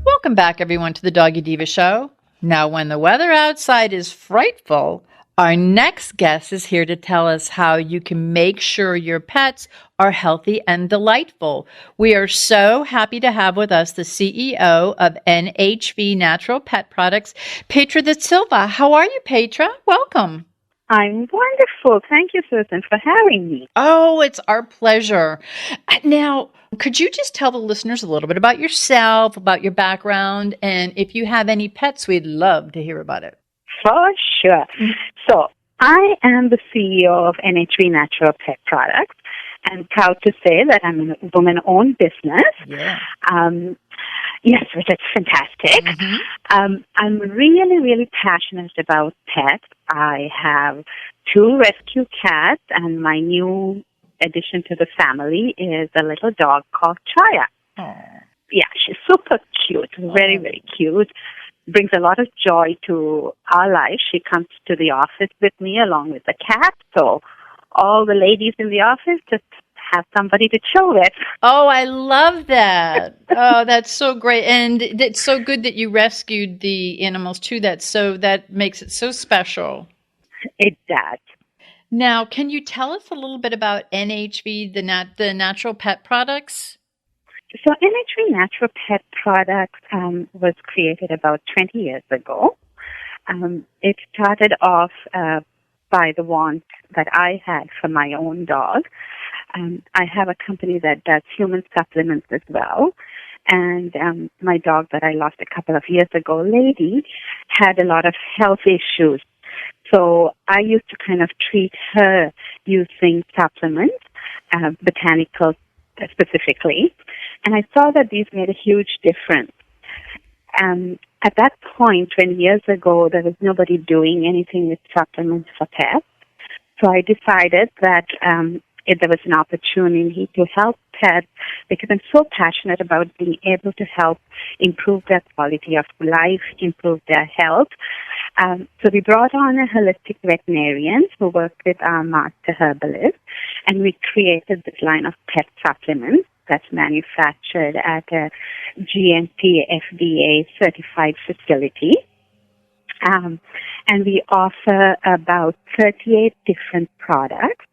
Welcome back, everyone, to the Doggy Diva Show. Now, when the weather outside is frightful, Our next guest is here to tell us how you can make sure your pets are healthy and delightful. We are so happy to have with us the CEO of NHV Natural Pet Products, Patra De Silva. How are you, Patra? Welcome. I'm wonderful. Thank you, Susan, for having me. Oh, it's our pleasure. Now, could you just tell the listeners a little bit about yourself, about your background, and if you have any pets, we'd love to hear about it. For sure. So, I am the CEO of NHV Natural Pet Products, and proud to say that I'm a woman-owned business. Yeah. Yes, which is fantastic. I'm really, really passionate about pets. I have 2 rescue cats, and my new addition to the family is a little dog called Chaya. Aww. Yeah, she's super cute, very, very cute. Brings a lot of joy to our life. She comes to the office with me along with the cat, so all the ladies in the office just have somebody to chill with. Oh, I love that. Oh, that's so great. And it's so good that you rescued the animals too. That makes it so special. It does. Now, can you tell us a little bit about NHV, the Natural Pet Products? So NHV Natural Pet Products was created about 20 years ago. It started off by the want that I had for my own dog. I have a company that does human supplements as well. And my dog that I lost a couple of years ago, Lady, had a lot of health issues. So I used to kind of treat her using supplements, botanicals specifically. And I saw that these made a huge difference. At that point, 20 years ago, there was nobody doing anything with supplements for pets. So I decided that if there was an opportunity to help pets, because I'm so passionate about being able to help improve their quality of life, improve their health. So we brought on a holistic veterinarian who worked with our master herbalist, and we created this line of pet supplements that's manufactured at a GMP FDA certified facility. And we offer about 38 different products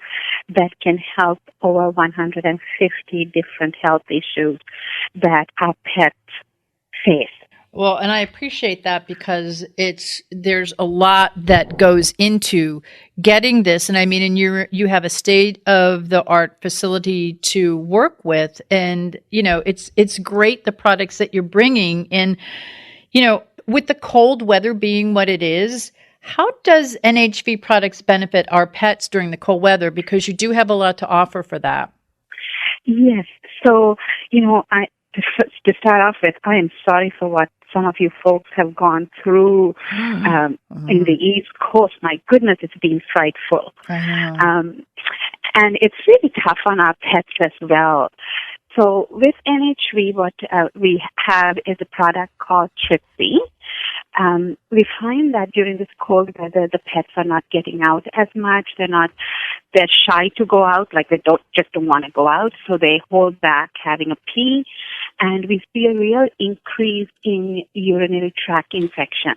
that can help over 150 different health issues that our pets face. Well, and I appreciate that because there's a lot that goes into getting this, and I mean, and you have a state-of-the-art facility to work with, and it's great the products that you're bringing, and with the cold weather being what it is, how does NHV products benefit our pets during the cold weather? Because you do have a lot to offer for that. Yes, so to start off with, I am sorry for what some of you folks have gone through in the East Coast. My goodness, it's been frightful. And it's really tough on our pets as well. So with NHV, what we have is a product called Tripsy. We find that during this cold weather, the pets are not getting out as much. They're shy to go out, like they don't want to go out, so they hold back having a pee. And we see a real increase in urinary tract infection.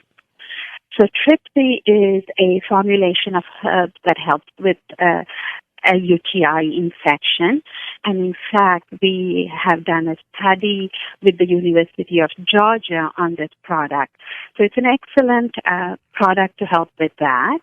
So Tripsy is a formulation of herbs that helps with a UTI infection. And in fact, we have done a study with the University of Georgia on this product. So it's an excellent product to help with that.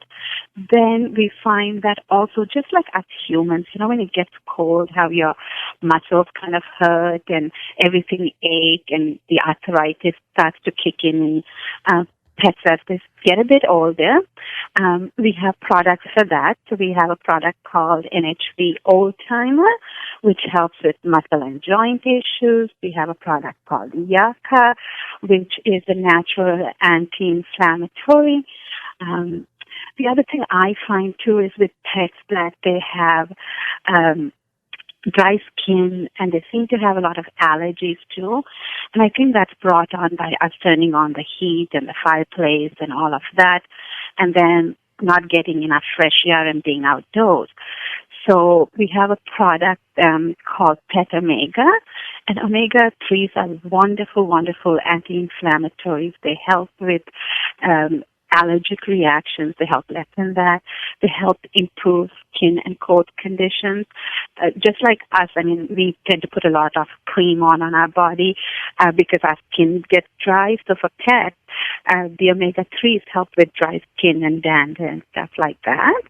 Then we find that also, just like us humans, when it gets cold, how your muscles kind of hurt and everything ache and the arthritis starts to kick in and pets as they get a bit older. We have products for that. So we have a product called NHV Old Timer, which helps with muscle and joint issues. We have a product called Yucca, which is a natural anti-inflammatory. The other thing I find too is with pets that they have dry skin, and they seem to have a lot of allergies too. And I think that's brought on by us turning on the heat and the fireplace and all of that, and then not getting enough fresh air and being outdoors. So we have a product called Pet Omega, and omega-3s are wonderful, wonderful anti-inflammatories. They help with allergic reactions. They help lessen that. They help improve skin and coat conditions. Just like us, I mean, we tend to put a lot of cream on our body because our skin gets dry. So for pets, the omega-3s help with dry skin and dander and stuff like that.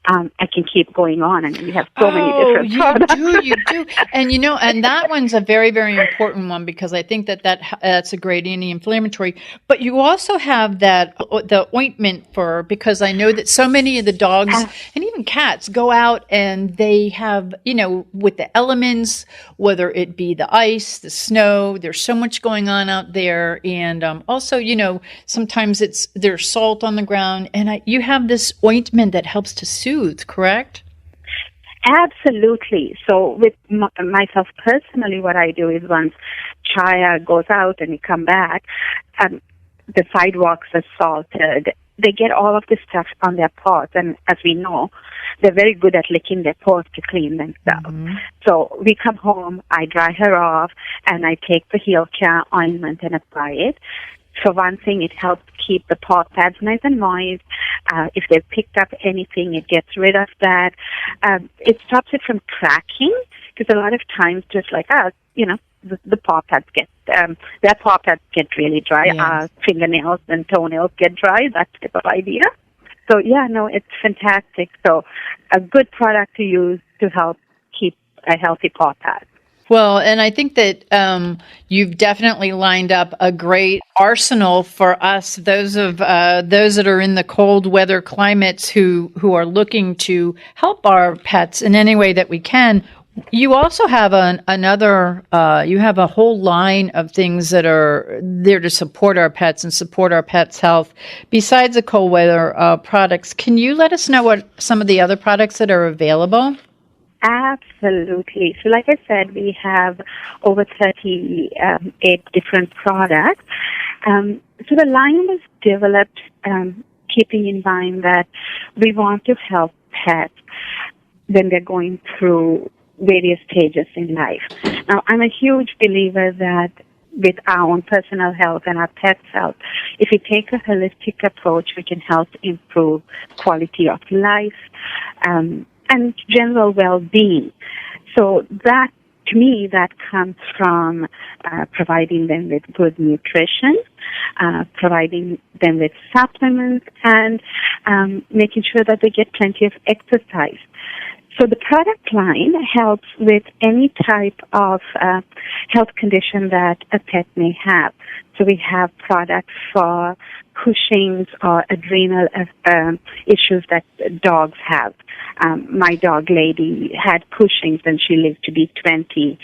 I can keep going on, and we have so many different products. You do. And, and that one's a very, very important one because I think that's a great anti-inflammatory. But you also have the ointment because I know that so many of the dogs and even cats go out and they have, with the elements, whether it be the ice, the snow, there's so much going on out there. And also, sometimes there's salt on the ground. And you have this ointment that helps to soothe, correct? Absolutely. So with myself personally, what I do is once Chaya goes out and he come back, the sidewalks are salted. They get all of this stuff on their paws, and as we know, they're very good at licking their paws to clean themselves. Mm-hmm. So we come home, I dry her off, and I take the heel care ointment and apply it. For one thing, it helps keep the paw pads nice and moist. If they've picked up anything, it gets rid of that. It stops it from cracking, because a lot of times, just like us, the paw pads their paw pads get really dry. Yes. Fingernails and toenails get dry. That's the type of idea. So, it's fantastic. So, a good product to use to help keep a healthy paw pad. Well, and I think that you've definitely lined up a great arsenal for us, those that are in the cold weather climates who are looking to help our pets in any way that we can. You also have you have a whole line of things that are there to support our pets and support our pets' health. Besides the cold weather products, can you let us know what some of the other products that are available?Absolutely. So like I said, we have over 38 different products. So the line was developed keeping in mind that we want to help pets when they're going through various stages in life. Now, I'm a huge believer that with our own personal health and our pets' health, if we take a holistic approach, we can help improve quality of life, and general well-being. So that, to me, that comes from providing them with good nutrition, providing them with supplements, and making sure that they get plenty of exercise. So the product line helps with any type of health condition that a pet may have. So we have products for Cushing's or adrenal issues that dogs have. My dog Lady had Cushing's and she lived to be 20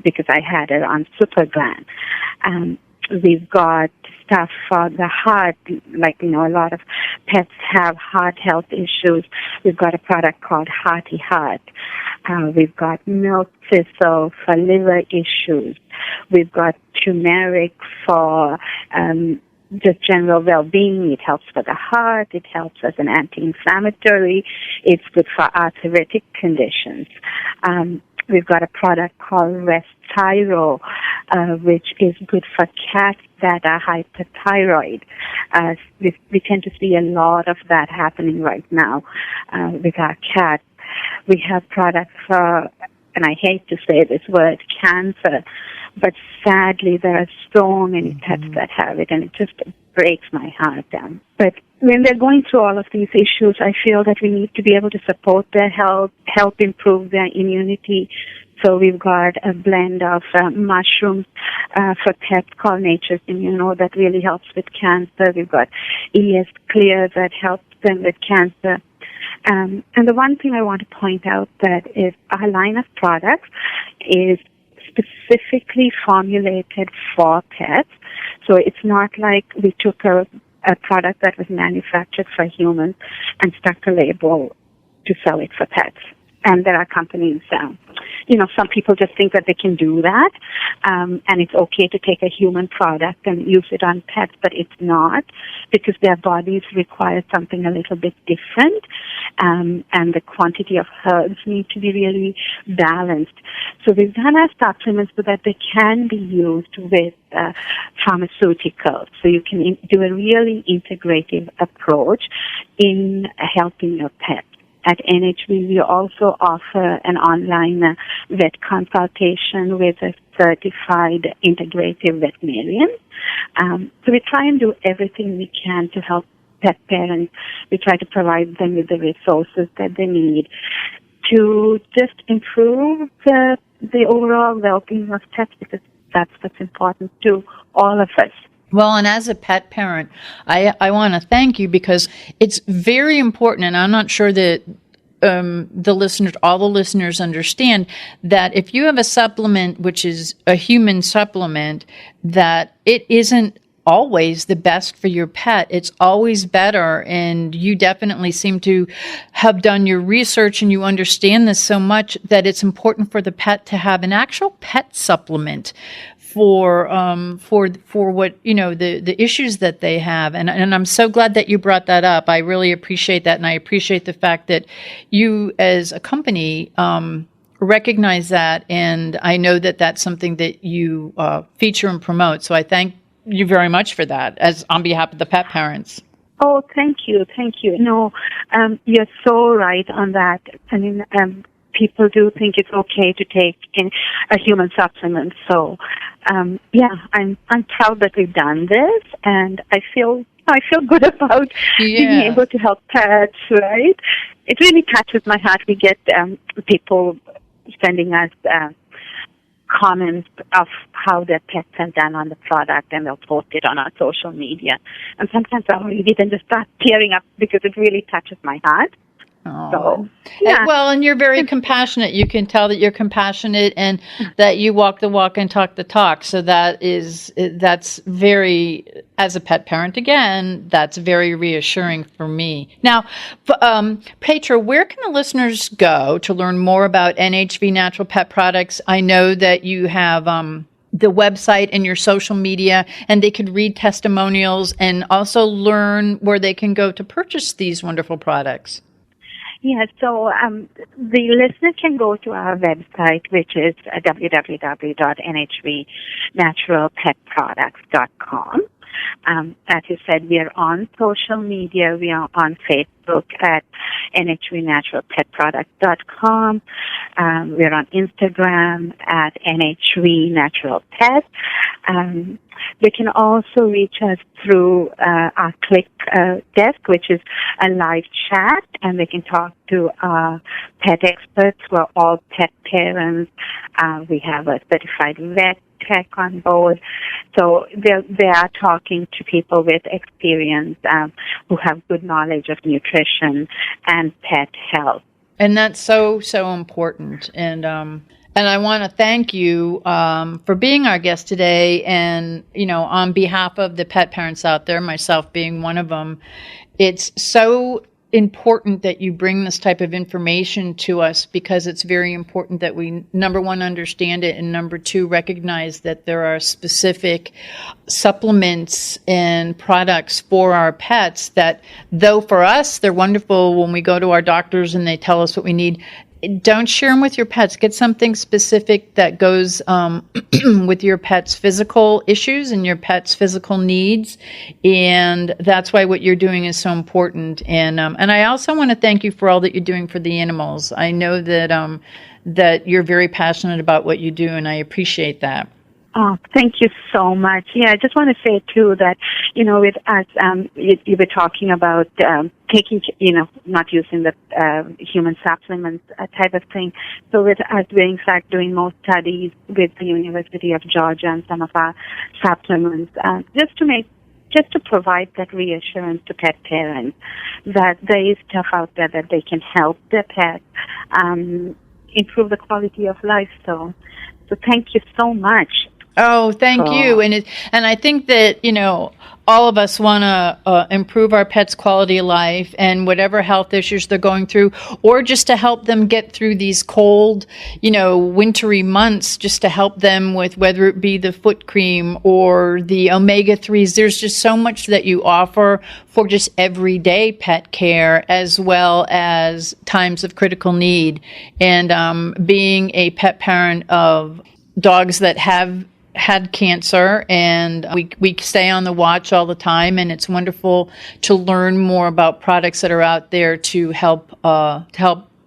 because I had her on Superglan. We've got stuff for the heart, like, a lot of pets have heart health issues. We've got a product called Hearty Heart. We've got milk thistle for liver issues. We've got turmeric for just general well-being. It helps for the heart. It helps as an anti-inflammatory. It's good for arthritic conditions. We've got a product called Restiro, which is good for cats that are hyperthyroid. We tend to see a lot of that happening right now with our cats. We have products for, and I hate to say this word, cancer, but sadly there are so many pets that have it, and it just breaks my heart down. But when they're going through all of these issues, I feel that we need to be able to support their health, help improve their immunity. So we've got a blend of mushrooms for pets called Nature's Immuno that really helps with cancer. We've got ES Clear that helps them with cancer. And the one thing I want to point out that is our line of products is specifically formulated for pets. So it's not like we took a product that was manufactured for humans and stuck a label to sell it for pets. And there are companies, some people just think that they can do that, and it's okay to take a human product and use it on pets, but it's not, because their bodies require something a little bit different, and the quantity of herbs need to be really balanced. So we've done our supplements so that they can be used with pharmaceuticals. So you can do a really integrative approach in helping your pet. At NHV, we also offer an online vet consultation with a certified integrative veterinarian. So we try and do everything we can to help pet parents. We try to provide them with the resources that they need to just improve the overall well-being of pets, because that's what's important to all of us. Well, and as a pet parent, I want to thank you, because it's very important, and I'm not sure that all the listeners understand that if you have a supplement, which is a human supplement, that it isn't always the best for your pet. It's always better, and you definitely seem to have done your research and you understand this so much that it's important for the pet to have an actual pet supplement for what, the issues that they have. And I'm so glad that you brought that up. I really appreciate that. And I appreciate the fact that you as a company recognize that. And I know that that's something that you feature and promote. So I thank you very much for that, as on behalf of the pet parents. Oh, thank you. No, you're so right on that. I mean, people do think it's okay to take in a human supplement. So, I'm proud that we've done this, and I feel good about being able to help pets. Right? It really touches my heart. We get people sending us comments of how their pets have done on the product, and they'll post it on our social media. And sometimes I'll read it and just start tearing up because it really touches my heart. So, yeah. And you're very compassionate. You can tell that you're compassionate and that you walk the walk and talk the talk. So that's very, as a pet parent, again, that's very reassuring for me. Now, Patra, where can the listeners go to learn more about NHV Natural Pet Products? I know that you have the website and your social media, and they could read testimonials and also learn where they can go to purchase these wonderful products. Yeah, so the listener can go to our website, which is www.nhvnaturalpetproducts.com. As you said, we are on social media. We are on Facebook at nhvnaturalpetproducts.com. We are on Instagram at nhvnaturalpet. They can also reach us through our Click desk, which is a live chat, and they can talk to pet experts who are all pet parents. We have a certified vet tech on board. So they are talking to people with experience who have good knowledge of nutrition and pet health. And that's so, so important. And I want to thank you for being our guest today. And, on behalf of the pet parents out there, myself being one of them, it's so important that you bring this type of information to us, because it's very important that we, number one, understand it, and number two, recognize that there are specific supplements and products for our pets that, though for us they're wonderful when we go to our doctors and they tell us what we need, don't share them with your pets. Get something specific that goes with your pet's physical issues and your pet's physical needs. And that's why what you're doing is so important. And I also want to thank you for all that you're doing for the animals. I know that that you're very passionate about what you do, and I appreciate that. Oh, thank you so much. Yeah, I just want to say, too, that, with us, you were talking about taking, not using the human supplements type of thing. So with us, we're in fact doing more studies with the University of Georgia and some of our supplements, just to provide that reassurance to pet parents that there is stuff out there that they can help their pets improve the quality of life. So thank you so much. Oh, thank you. And I think that, all of us want to improve our pets' quality of life and whatever health issues they're going through, or just to help them get through these cold, wintry months, just to help them with whether it be the foot cream or the omega-3s. There's just so much that you offer for just everyday pet care as well as times of critical need. And being a pet parent of dogs that have had cancer, and we stay on the watch all the time, and it's wonderful to learn more about products that are out there to help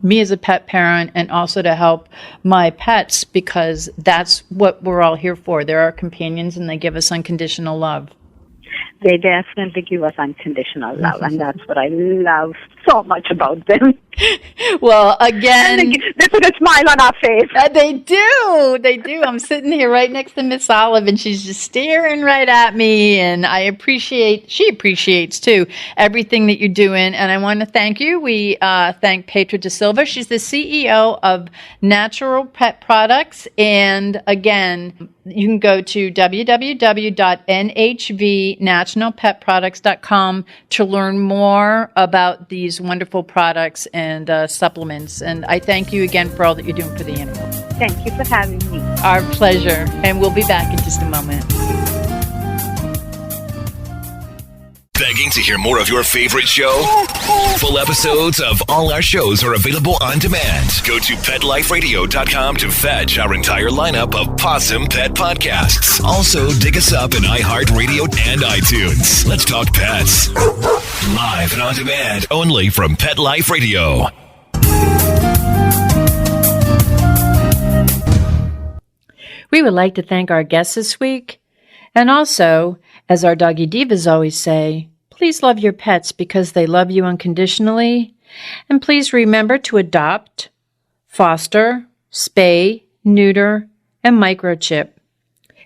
me as a pet parent, and also to help my pets, because that's what we're all here for. They're our companions, and they give us unconditional love. They definitely give us unconditional love, and that's what I love so much about them. Well, again, they put a smile on our face. They do. I'm sitting here right next to Miss Olive, and she's just staring right at me, and she appreciates too everything that you're doing, and I want to thank you. We thank Patra De Silva. She's the CEO of Natural Pet Products, and again, you can go to www.nhvnaturalpetproducts.com to learn more about these wonderful products and supplements. And I thank you again for all that you're doing for the animals. Thank you for having me. Our pleasure. And we'll be back in just a moment. Begging to hear more of your favorite show? Full episodes of all our shows are available on demand. Go to PetLifeRadio.com to fetch our entire lineup of Possum Pet podcasts. Also, dig us up in iHeartRadio and iTunes. Let's talk pets. Live and on demand, only from Pet Life Radio. We would like to thank our guests this week. And also, as our Doggy Divas always say, please love your pets because they love you unconditionally. And please remember to adopt, foster, spay, neuter, and microchip.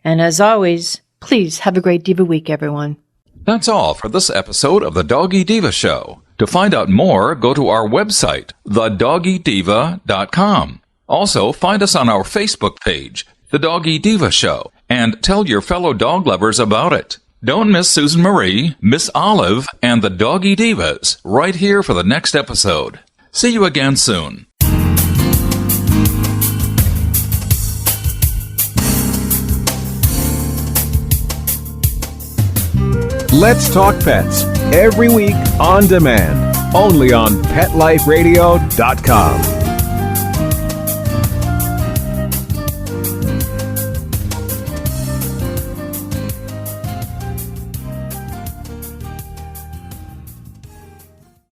And as always, please have a great Diva week, everyone. That's all for this episode of the Doggy Diva Show. To find out more, go to our website, thedoggydiva.com. Also, find us on our Facebook page, The Doggy Diva Show, and tell your fellow dog lovers about it. Don't miss Susan Marie, Miss Olive, and the Doggy Divas right here for the next episode. See you again soon. Let's Talk Pets, every week on demand, only on PetLifeRadio.com.